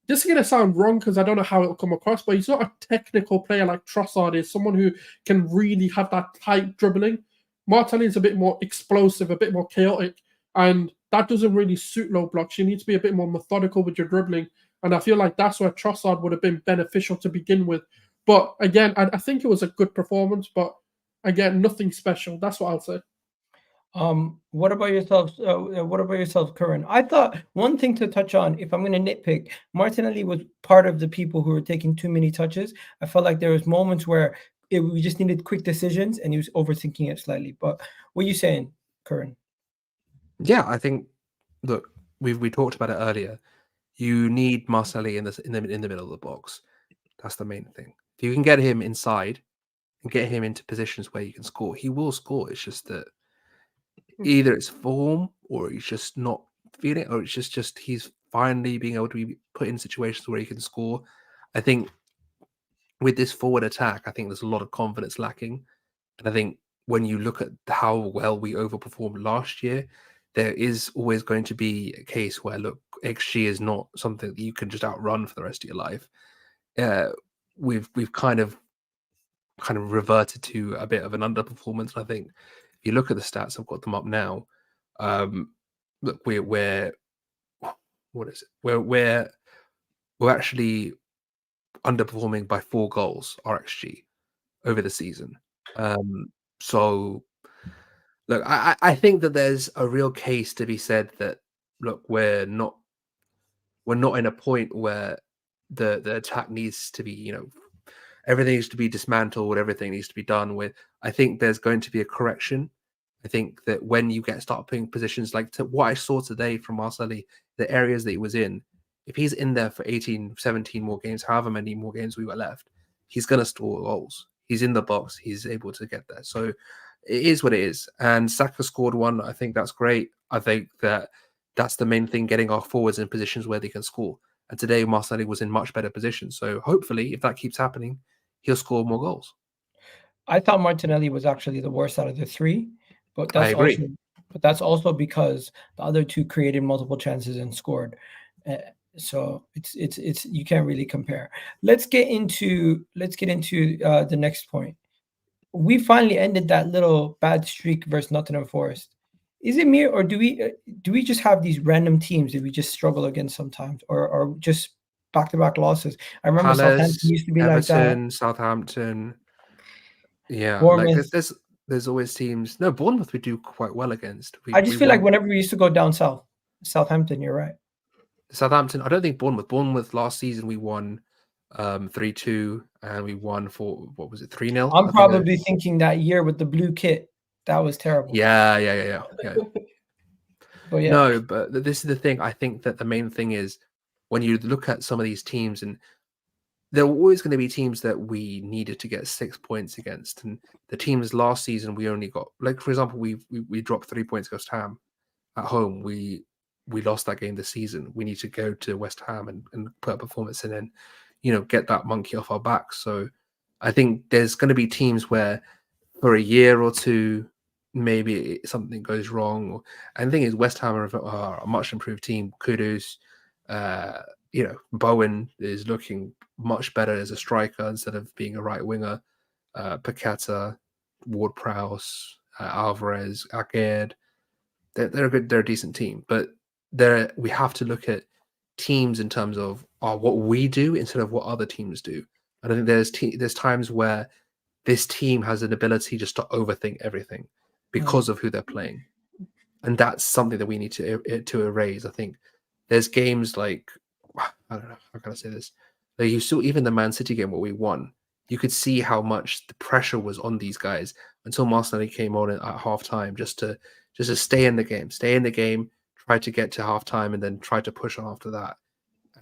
this is going to sound wrong because I don't know how it'll come across, but he's not a technical player like Trossard is, someone who can really have that tight dribbling. Martinelli is a bit more explosive, a bit more chaotic, and that doesn't really suit low blocks. You need to be a bit more methodical with your dribbling, and I feel like that's where Trossard would have been beneficial to begin with. But again, I think it was a good performance, but again, nothing special. That's what I'll say. What about yourself, Curran? I thought one thing to touch on, if I'm going to nitpick, Martinelli was part of the people who were taking too many touches. I felt like there was moments where we just needed quick decisions, and he was overthinking it slightly. But what are you saying, Curran? Yeah, I think. Look, we talked about it earlier. You need Martinelli in the middle of the box. That's the main thing. If you can get him inside and get him into positions where you can score, he will score. It's just that either it's form or he's just not feeling it, or it's just he's finally being able to be put in situations where he can score. I think with this forward attack, I think there's a lot of confidence lacking. And I think when you look at how well we overperformed last year, there is always going to be a case where, look, XG is not something that you can just outrun for the rest of your life. We've kind of reverted to a bit of an underperformance. I think if you look at the stats, I've got them up now. Look, we're actually underperforming by 4 goals, RXG, over the season. So look, I think that there's a real case to be said that, look, we're not in a point where the attack needs to be, everything needs to be dismantled, everything needs to be done with. I think there's going to be a correction. I think that when you start putting positions like what I saw today from Martinelli, the areas that he was in, if he's in there for 18, 17 more games, however many more games we were left, he's going to score goals. He's in the box. He's able to get there. So it is what it is. And Saka scored one. I think that's great. I think that's the main thing, getting our forwards in positions where they can score. And today, Martinelli was in much better position. So hopefully, if that keeps happening, he'll score more goals. I thought Martinelli was actually the worst out of the three, but I agree. that's also because the other two created multiple chances and scored. So it's you can't really compare. Let's get into the next point. We finally ended that little bad streak versus Nottingham Forest. Is it me, or do we just have these random teams that we just struggle against sometimes, or just back-to-back losses? I remember Southampton used to be Everton, like that. Southampton. Yeah, like Bournemouth. there's always teams. No, Bournemouth we do quite well against. I just we feel like won. whenever we used to go down south, Southampton, you're right. Southampton, I don't think Bournemouth. Bournemouth last season we won 3-2, and we won for, what was it, 3-0? I'm probably thinking that year with the blue kit, that was terrible. Yeah. But yeah. No, but this is the thing. I think that the main thing is when you look at some of these teams, and there are always going to be teams that we needed to get 6 points against. And the teams last season, we only got, like, for example, we dropped 3 points against Ham at home. We lost that game this season. We need to go to West Ham and put a performance in and, get that monkey off our back. So I think there's going to be teams where for a year or two, maybe something goes wrong. And the thing is, West Ham are a much improved team. Kudus, Bowen is looking much better as a striker instead of being a right winger. Paqueta, Ward-Prowse, Alvarez, Aguerd, they're a good, they're a decent team. But we have to look at teams in terms of what we do instead of what other teams do. And I think there's times where this team has an ability just to overthink everything because of who they're playing, and that's something that we need to erase. I think there's games like, I don't know, how can I say this? Like, you saw even the Man City game where we won, you could see how much the pressure was on these guys until Martinelli came on at halftime just to stay in the game, try to get to halftime, and then try to push on after that.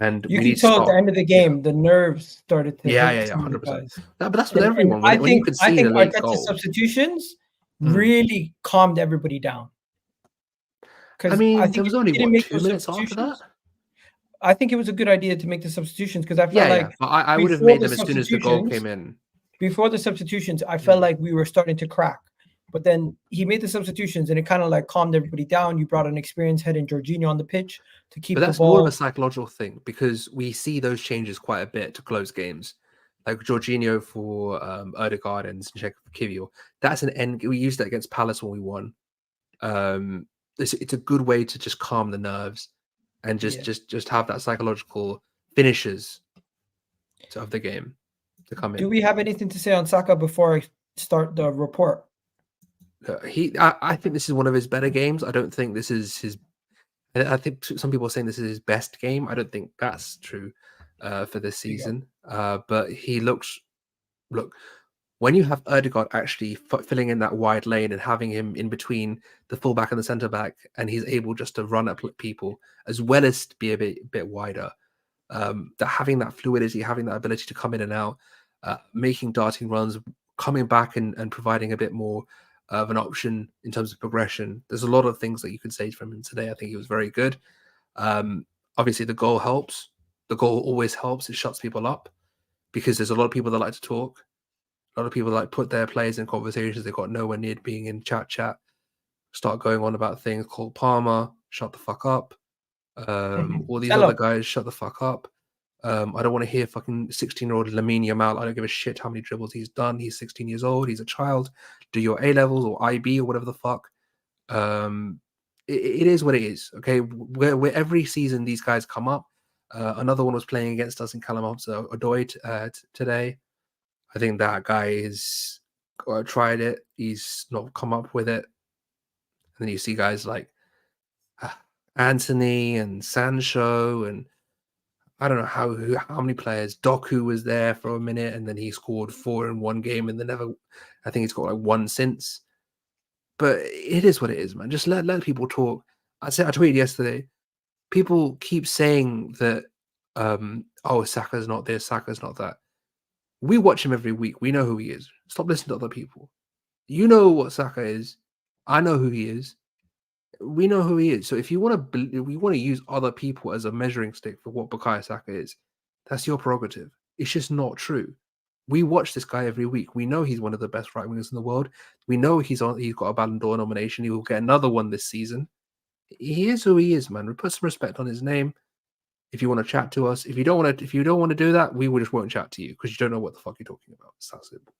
And you can tell at the end of the game, the nerves started to hit 100%. But that's with everyone. I think Arteta's substitutions really calmed everybody down. I mean, there was only 2 minutes after that. I think it was a good idea to make the substitutions because I felt like but I would have made them as soon as the goal came in. Before the substitutions, I felt like we were starting to crack. But then he made the substitutions, and it kind of like calmed everybody down. You brought an experienced head in Jorginho on the pitch to keep the ball. But that's more of a psychological thing because we see those changes quite a bit to close games. Like Jorginho for Odegaard and Zinchenko for Kiwior. That's an end. We used that against Palace when we won. It's a good way to just calm the nerves and just have that psychological finishes of the game to come in. Do we have anything to say on Saka before I start the report? I think this is one of his better games. I don't think this is his. I think some people are saying this is his best game. I don't think that's true for this season. But he looks. Look, when you have Odegaard actually filling in that wide lane and having him in between the fullback and the centre back, and he's able just to run at people as well as to be a bit wider. That having that fluidity, having that ability to come in and out, making darting runs, coming back and providing a bit more of an option in terms of progression. There's a lot of things that you could say from him today. I think he was very good. Obviously, the goal helps. The goal always helps. It shuts people up because there's a lot of people that like to talk. A lot of people like put their players in conversations. They've got nowhere near being in chat. Start going on about things called Palmer. Shut the fuck up. All these other guys, shut the fuck up. I don't want to hear fucking 16-year-old Lamine Yamal. I don't give a shit how many dribbles he's done. He's 16 years old. He's a child. Do your A-levels or IB or whatever the fuck. It is what it is, okay? Where every season these guys come up. Another one was playing against us in Callum Hudson-Odoi today. I think that guy has tried it. He's not come up with it. And then you see guys like Anthony and Sancho and I don't know how many players. Doku was there for a minute, and then he scored 4 in one game, and then I think he's got like 1 since. But it is what it is, man. Just let people talk. I tweeted yesterday. People keep saying that, Saka's not this, Saka's not that. We watch him every week. We know who he is. Stop listening to other people. You know what Saka is. I know who he is. We know who he is. So if you want to use other people as a measuring stick for what Bukayo Saka is, that's your prerogative. It's just not true. We watch this guy every week. We know he's one of the best right wingers in the world. We know he's got a Ballon d'Or nomination. He will get another one this season. He is who he is, man. We put some respect on his name. If you want to chat to us, if you don't want to do that, we just won't chat to you because you don't know what the fuck you're talking about. It's that simple.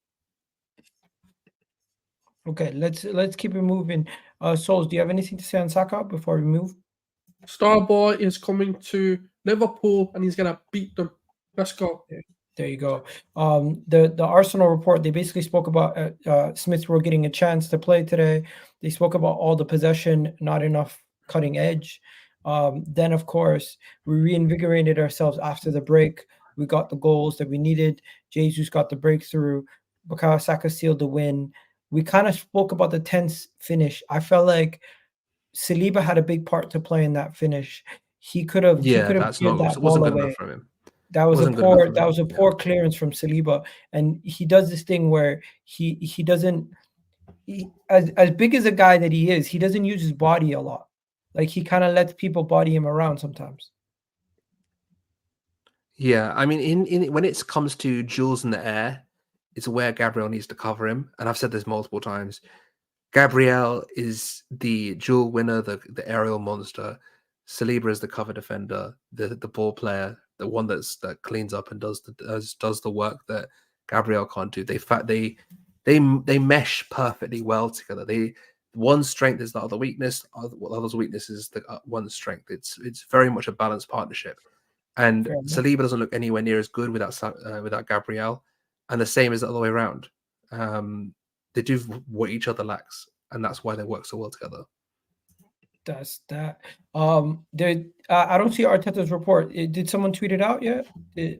Okay, let's keep it moving. Souls, do you have anything to say on Saka before we move? Starboy is coming to Liverpool and he's gonna beat them. Let's go. There you go. The Arsenal report, they basically spoke about Smith Rowe getting a chance to play today. They spoke about all the possession, not enough cutting edge. Then, of course, we reinvigorated ourselves after the break. We got the goals that we needed. Jesus got the breakthrough. Bukayo Saka sealed the win. We kind of spoke about the tense finish. I felt like Saliba had a big part to play in that finish. He could have cleared that ball away. From him. That was a poor clearance from Saliba, and he does this thing where he doesn't as big as a guy that he is, he doesn't use his body a lot. Like he kind of lets people body him around sometimes. Yeah, I mean, in when it comes to duels in the air, it's where Gabriel needs to cover him, and I've said this multiple times. Gabriel is the duel winner, the aerial monster. Saliba is the cover defender, the ball player, the one that cleans up and does the work that Gabriel can't do. They mesh perfectly well together. One strength is the other weakness. Other's weakness is the one strength. It's very much a balanced partnership. And Saliba doesn't look anywhere near as good without Gabriel, and the same is the other way around. They do what each other lacks, and that's why they work so well together. That's that. I don't see Arteta's report. Did someone tweet it out yet? The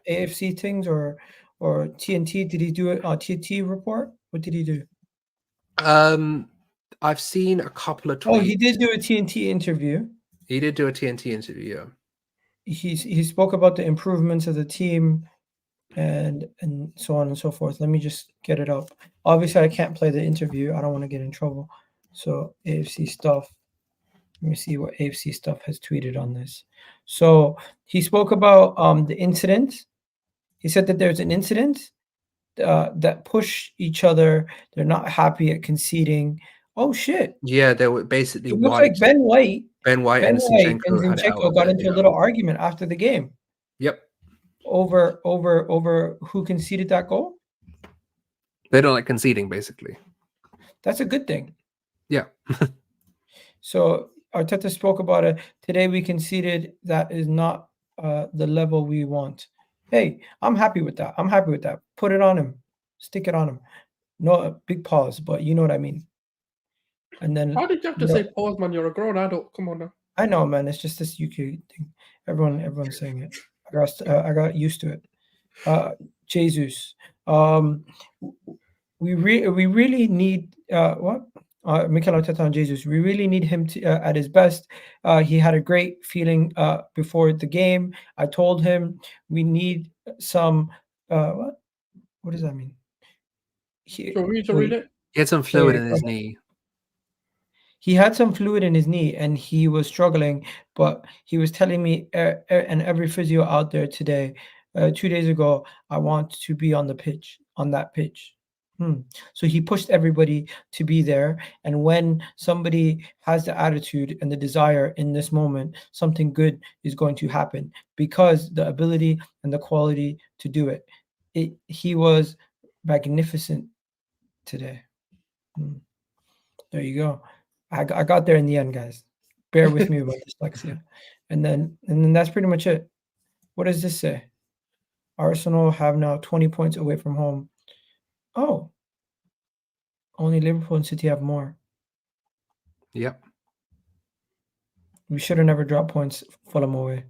AFC things or TNT? Did he do a TNT report? What did he do? I've seen a couple of tweets. Oh, he did do a TNT interview. He did do a TNT interview, yeah. He spoke about the improvements of the team and so on and so forth. Let me just get it up. Obviously, I can't play the interview. I don't want to get in trouble. So AFC stuff. Let me see what AFC stuff has tweeted on this. So he spoke about the incident. He said that there's an incident that push each other. They're not happy at conceding. Oh shit! Yeah, they were basically. It looks like Ben White and Zinchenko got into a little argument after the game. Yep. Over who conceded that goal? They don't like conceding, basically. That's a good thing. Yeah. So Arteta spoke about it. Today we conceded. That is not the level we want. Hey, I'm happy with that. Put it on him. Stick it on him. No, a big pause, but you know what I mean. And then how did you have to say pause, man? You're a grown adult. Come on now. I know, man. It's just this UK thing. Everyone's saying it. I got used to it. Jesus. We really need Mikel Arteta and Jesus. We really need him to at his best. He had a great feeling before the game. I told him we need some. What does that mean? Read it. He had some fluid in his knee. He had some fluid in his knee and he was struggling, but he was telling me and every physio out there today, 2 days ago, I want to be on that pitch. So he pushed everybody to be there. And when somebody has the attitude and the desire in this moment, something good is going to happen because the ability and the quality to do it. He was magnificent today. There you go. I got there in the end, guys. Bear with me about dyslexia. And then that's pretty much it. What does this say? Arsenal have now 20 points away from home. Oh. Only Liverpool and City have more. Yep. We should have never dropped points Fulham away.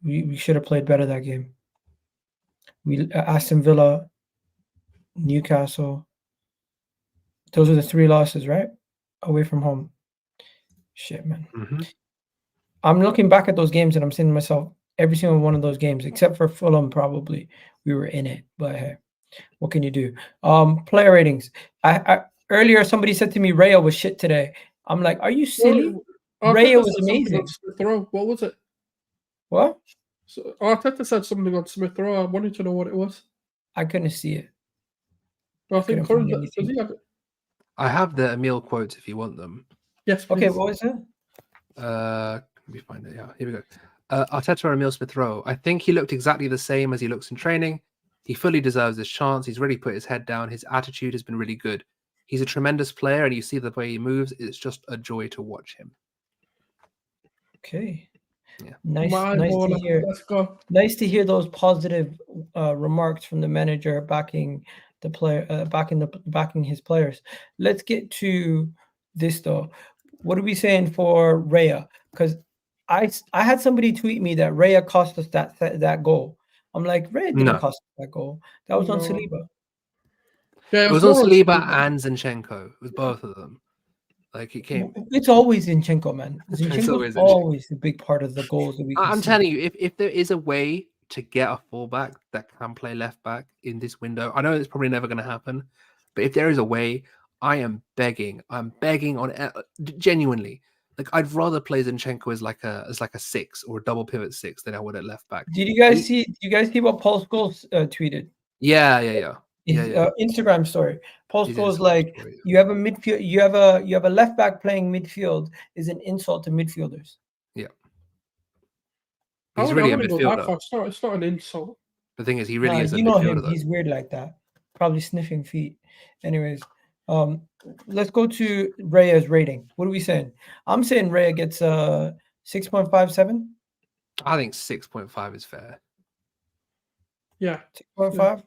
We should have played better that game. We Aston Villa, Newcastle. Those are the 3 losses, right? Away from home. Shit, man. Mm-hmm. I'm looking back at those games and I'm saying to myself, every single one of those games, except for Fulham, probably we were in it. But hey, What can you do? Player ratings. I earlier somebody said to me Raya was shit today. I'm like, are you silly? Raya was amazing. What was it? What? So Arteta said something on Smith Rowe. I wanted to know what it was. I couldn't see it. I think couldn't find does he have it? I have the Emil quotes if you want them. Yes, please. Okay, what was it? Let me find it. Yeah, here we go. Arteta and Emil Smith Rowe. I think he looked exactly the same as he looks in training. He fully deserves this chance. He's really put his head down. His attitude has been really good. He's a tremendous player, and you see the way he moves. It's just a joy to watch him. Okay. Yeah. Nice to hear. Let's go. Nice to hear those positive remarks from the manager backing the player, backing his players. Let's get to this though. What are we saying for Raya? Because I had somebody tweet me that Raya cost us that goal. I'm like, Raya didn't cost us that goal. That was on Saliba. Yeah, it was on Saliba and Zinchenko. It was both of them. Like it came. It's always Zinchenko, man. Zinchenko's always a big part of the goals that we. I'm telling you, if there is a way to get a fullback that can play left back in this window, I know it's probably never going to happen, but if there is a way, I am begging. I'm begging on genuinely. Like I'd rather play Zinchenko as like a 6 or a double pivot 6 than I would at left back. Did you guys see? Did you guys see what Paul Scholes tweeted? Yeah. Instagram story. Paul Scholes like you have a midfield, you have a left back playing midfield is an insult to midfielders. Yeah, he's really a midfielder. It's not an insult. The thing is, he really is a midfielder. You know him. Though. He's weird like that. Probably sniffing feet. Anyways, let's go to Raya's rating. What are we saying? I'm saying Raya gets 6.57. I think 6.5 is fair. Yeah, 6.5.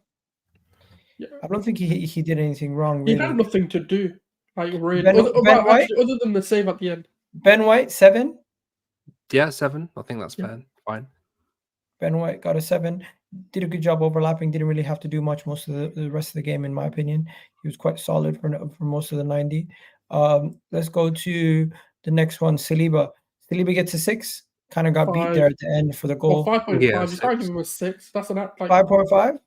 Yeah. I don't think he did anything wrong. Really. He had nothing to do. Like really, Ben White? other than the save at the end. Ben White 7. Yeah, 7. I think that's fair. Fine. Ben White got a 7. Did a good job overlapping. Didn't really have to do much most of the rest of the game, in my opinion. He was quite solid for most of the 90. Let's go to the next one. Saliba. Saliba gets a 6. Kind of got 5. beat there at the end for the goal. 5.5. Yeah, you can't give him a 6. That's an act like 5.5.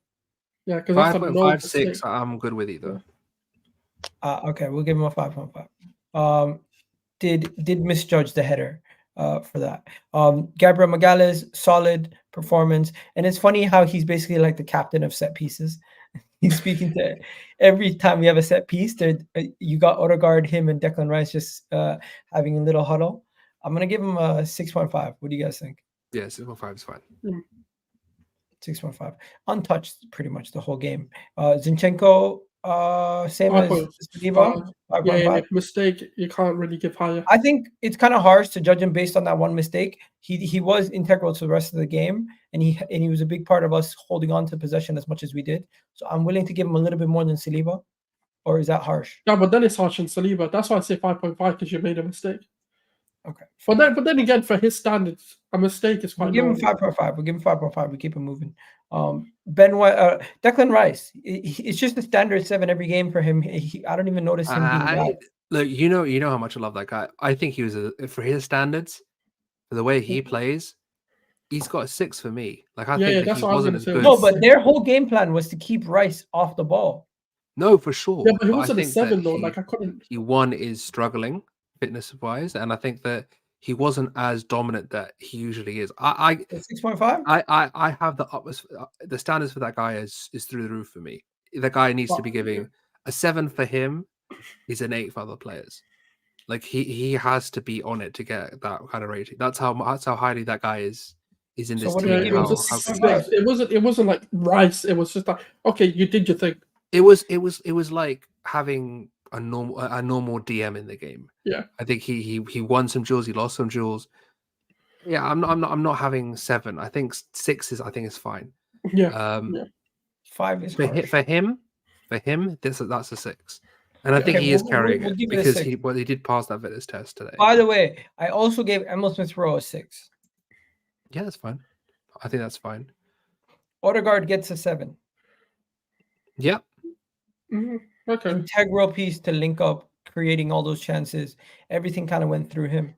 Yeah, because that's 5.5, 6. I'm good with either. Okay, we'll give him a 5.5. Did misjudge the header for that. Gabriel Magalhaes, solid performance, and it's funny how he's basically like the captain of set pieces. He's speaking to every time we have a set piece. You got Odegaard, him, and Declan Rice just having a little huddle. I'm gonna give him a 6.5. What do you guys think? Yeah, 6.5 is fine. 6.5. Untouched pretty much the whole game. Zinchenko, same as Saliba. 5.5. Mistake, you can't really give higher. I think it's kind of harsh to judge him based on that one mistake. He was integral to the rest of the game, and he was a big part of us holding on to possession as much as we did. So I'm willing to give him a little bit more than Saliba. Or is that harsh? Yeah, but then it's harsh on Saliba. That's why I say 5.5 because you made a mistake. Okay. But then again, for his standards, a mistake is quite. We'll give him 5.5. We'll give him 5.5. We keep him moving. Ben White, Declan Rice. It's just a standard 7 every game for him. I don't even notice him being bad. Look, you know how much I love that guy. I think he was for his standards, for the way he plays. He's got a 6 for me. Like I think that's he what wasn't I was as gonna say. good. No, but their whole game plan was to keep Rice off the ball. No, for sure. Yeah, but he I wasn't a think 7 that though. Like I couldn't. He is struggling fitness wise, and I think that he wasn't as dominant that he usually is. 6.5. I have the standards for that guy is through the roof for me. The guy needs to be giving a 7 for him. He's an 8 for other players. Like he has to be on it to get that kind of rating. That's how highly that guy is in this team. It wasn't like Rice. It was just like, okay, you did your thing. It was like having a normal DM in the game. Yeah, I think he won some duels, he lost some duels. Yeah, I'm not having 7. I think 6 is fine. Yeah, 5 is for him. That's a 6, and I think he is carrying it because he did pass that fitness test today. By the way, I also gave Emil Smith Rowe a 6. Yeah, that's fine. I think that's fine. Odegaard gets a 7. Yep. Mm-hmm. Okay. Integral piece to link up, creating all those chances. Everything kind of went through him.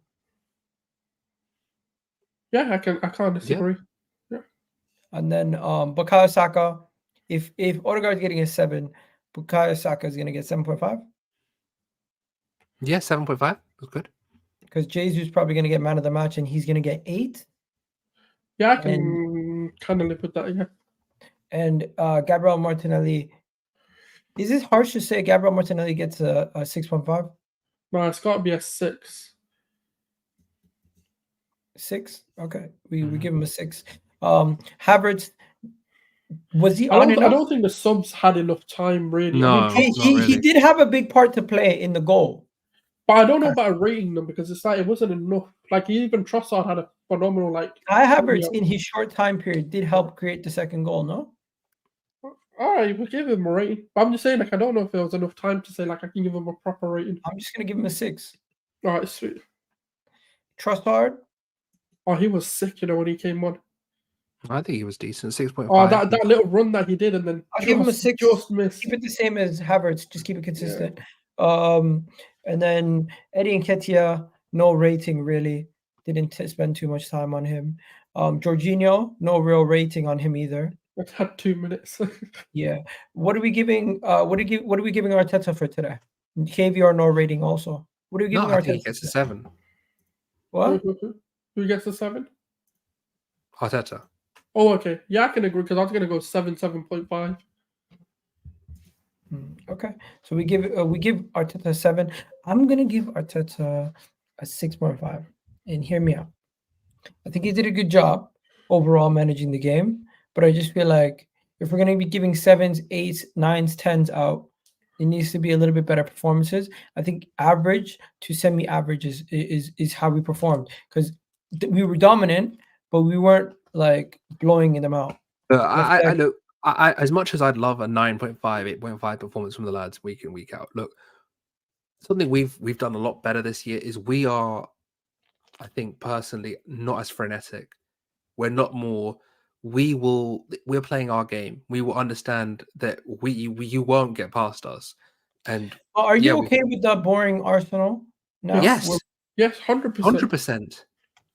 Yeah, I can't disagree. Yeah. And then Bukayo Saka, if Odegaard's getting a 7, Bukayo Saka is going to get 7.5. Yeah, 7.5 was good. Because Jesus probably going to get man of the match, and he's going to get 8. Yeah, I can kind of live with that. Yeah. And Gabriel Martinelli. Is it harsh to say Gabriel Martinelli gets a 6.5? No, it's got to be a 6. 6? Okay, we give him a 6. Havertz, was he I on enough? don't think the subs had enough time really. No, I mean, he did have a big part to play in the goal. but I don't know about rating them because it's like it wasn't enough. Like even Trossard had a phenomenal Kai Havertz in his short time period did help create the second goal. No. All right, we'll give him a rating. But I'm just saying, like, I don't know if there was enough time to say, like, I can give him a proper rating. I'm just gonna give him a 6. All right, sweet. Trossard. Oh, he was sick, when he came on. I think he was decent. 6.5. Oh, that little run that he did, and then I'll give him a 6. Just missed. Keep it the same as Havertz. Just keep it consistent. Yeah. And then Eddie Nketiah, no rating really. Didn't spend too much time on him. Jorginho, no real rating on him either. It had 2 minutes. Yeah. What are we giving? What are we giving Arteta for today? KVR no rating also. What are we giving I Arteta? think he gets a 7. What? Who gets a 7? Arteta. Oh, okay. Yeah, I can agree because I was gonna go 7, 7.5. Okay, so we give Arteta a 7. I'm gonna give Arteta a 6.5. And hear me out. I think he did a good job overall managing the game, but I just feel like if we're gonna be giving 7s, 8s, 9s, 10s out, it needs to be a little bit better performances. I think average to semi-average is how we performed because we were dominant, but we weren't like blowing them out. I know. I as much as I'd love a 9.5, 8.5 performance from the lads week in, week out. Look, something we've done a lot better this year is we are, I think personally, not as frenetic. We're not more. We're playing our game. We will understand that you won't get past us. And are you okay with the boring Arsenal? No. Yes. Yes, 100%.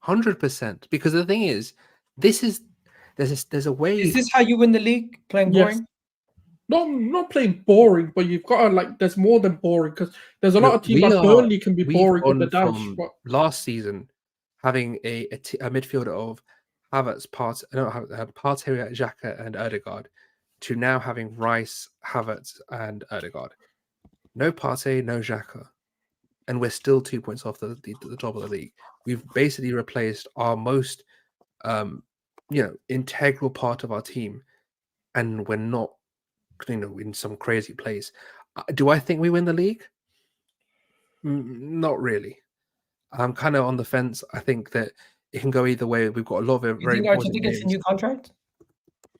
100%. Because the thing is, there's a way. Is this how you win the league? Playing boring? Not playing boring, but you've got to there's more than boring because there's a lot of teams like Burnley can be boring with the dash. Last season, having a midfielder of Havertz, Partey, Xhaka, and Odegaard, to now having Rice, Havertz, and Odegaard. No Partey, no Xhaka, and we're still 2 points off the top of the league. We've basically replaced our most integral part of our team, and we're not in some crazy place. Do I think we win the league? Not really. I'm kind of on the fence. I think that it can go either way. We've got a lot of very important Arteta gets a new contract?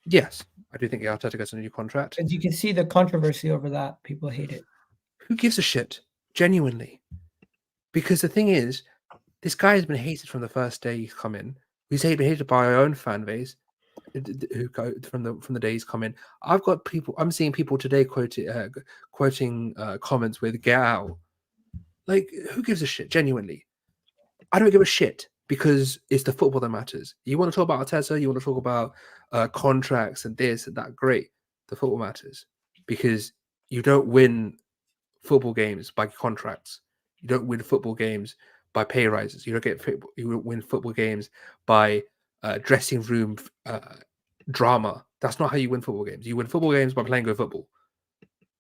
Yes, I do think Arteta gets a new contract. As you can see the controversy over that. People hate it. Who gives a shit? Genuinely. Because the thing is, this guy has been hated from the first day he's come in. He's been hated by our own fan base who go from the day he's come in. I'm seeing people today quoting comments with "get out." Like, who gives a shit? Genuinely, I don't give a shit because it's the football that matters. You want to talk about Arteta, you want to talk about contracts and this and that. Great, the football matters because you don't win football games by contracts. You don't win football games by pay rises. You don't win football games by dressing room drama. That's not how you win football games. You win football games by playing good football.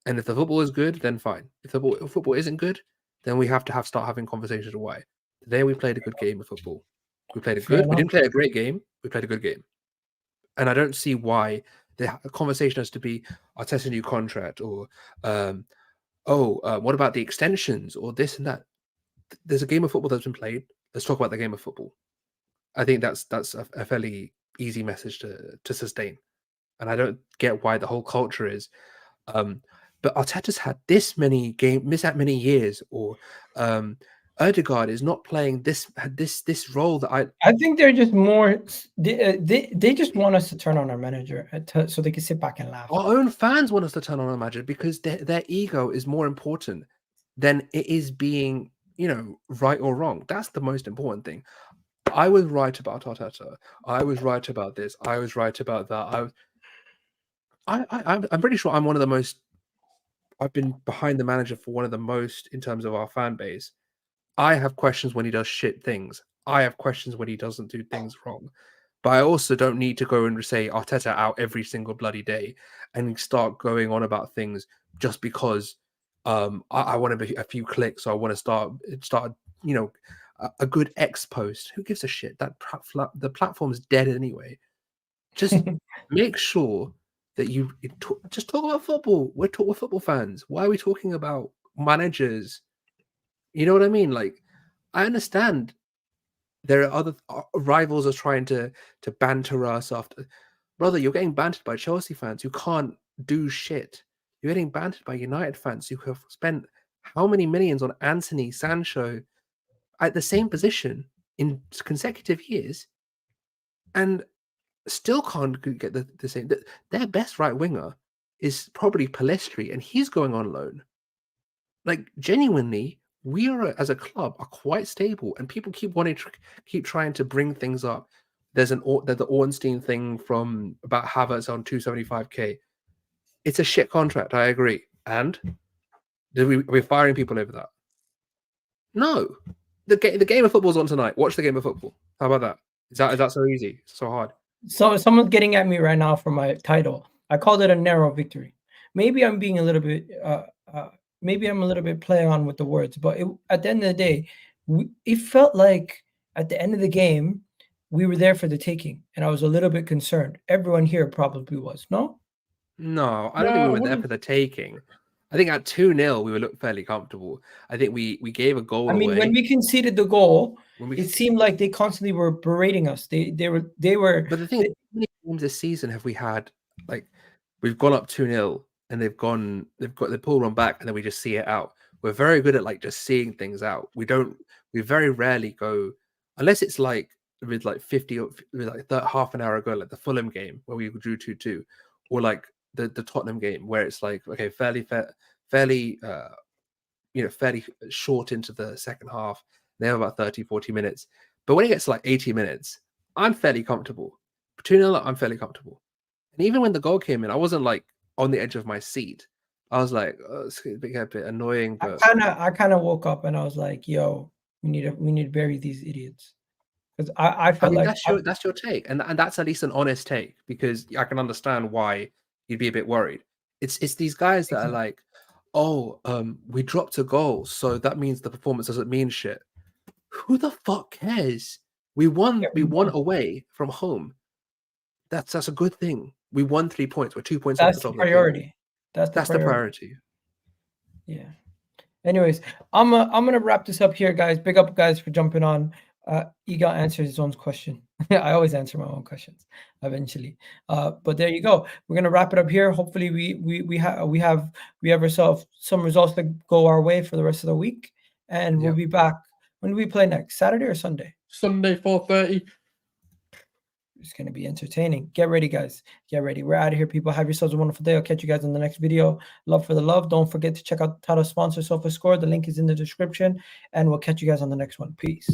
And if the football is good, then fine. If football isn't good, then we have to start having conversations of why. Today we played a good game of football. We played we didn't play a great game. We played a good game. And I don't see why the conversation has to be Arteta's new contract or what about the extensions or this and that. There's a game of football that's been played. Let's talk about the game of football. I think that's a fairly easy message to sustain. And I don't get why the whole culture is. But Arteta's had this many years, or Odegaard is not playing this role that I think they're just more. They just want us to turn on our manager so they can sit back and laugh. Our own fans want us to turn on our manager because their ego is more important than it is being right or wrong. That's the most important thing. I was right about Arteta. I was right about this. I was right about that. I'm pretty sure I'm one of the most. I've been behind the manager for one of the most in terms of our fan base. I have questions when he does shit things. I have questions when he doesn't do things wrong. But I also don't need to go and say Arteta out every single bloody day and start going on about things just because I want to be a few clicks. So I want to start a good X post. Who gives a shit? The platform's dead anyway. Just make sure that you just talk about football. We're football fans. Why are we talking about managers? You know what I mean? Like, I understand there are other rivals are trying to banter us after. Brother, you're getting bantered by Chelsea fans who can't do shit. You're getting bantered by United fans who have spent how many millions on Anthony, Sancho at the same position in consecutive years and still can't get the same. Their best right winger is probably Pellistri and he's going on loan. Like, genuinely, we are as a club are quite stable, and people keep trying to bring things up. There's the Ornstein thing from about Havertz on 275k. It's a shit contract, I agree. And we're firing people over that. No, the game of football's on tonight. Watch the game of football. How about that? Is that so easy? So hard? So someone's getting at me right now for my title. I called it a narrow victory. Maybe I'm being a little bit. Maybe I'm a little bit playing on with the words, but at the end of the day, it felt like at the end of the game, we were there for the taking, and I was a little bit concerned. Everyone here probably was, no? No, I don't think we were there for the taking. I think at 2-0, we looked fairly comfortable. I think we gave a goal away. When we conceded the goal, it seemed like they constantly were berating us. They were. But the thing, how many games this season have we had? Like, we've gone up 2-0. And they've pulled one back, and then we just see it out. We're very good at like just seeing things out. We very rarely go unless it's like with like 50 or like half an hour ago, like the Fulham game where we drew 2-2, or like the Tottenham game where it's like, okay, fairly short into the second half. They have about 30-40 minutes. But when it gets to like 80 minutes, I'm fairly comfortable. 2-0, I'm fairly comfortable. And even when the goal came in, I wasn't like on the edge of my seat. I was like, oh, it's a bit annoying. But I kind of woke up and I was like, yo, we need to bury these idiots. Because I felt like that's your take, and that's at least an honest take, because I can understand why you'd be a bit worried. It's these guys that are like, oh, we dropped a goal, so that means the performance doesn't mean shit. Who the fuck cares? We won away from home. That's a good thing. We won 3 points. We're 2 points off the top. That's the priority. That's the priority. Yeah. Anyways, I'm gonna wrap this up here, guys. Big up, guys, for jumping on. Egot answered his own question. I always answer my own questions eventually. But there you go. We're gonna wrap it up here. Hopefully, we have ourselves some results that go our way for the rest of the week, and we'll be back. When do we play next? Saturday or Sunday? Sunday, 4:30. It's going to be entertaining. Get ready, guys. Get ready. We're out of here, people. Have yourselves a wonderful day. I'll catch you guys in the next video. Love for the love. Don't forget to check out the title sponsor, SofaScore. The link is in the description. And we'll catch you guys on the next one. Peace.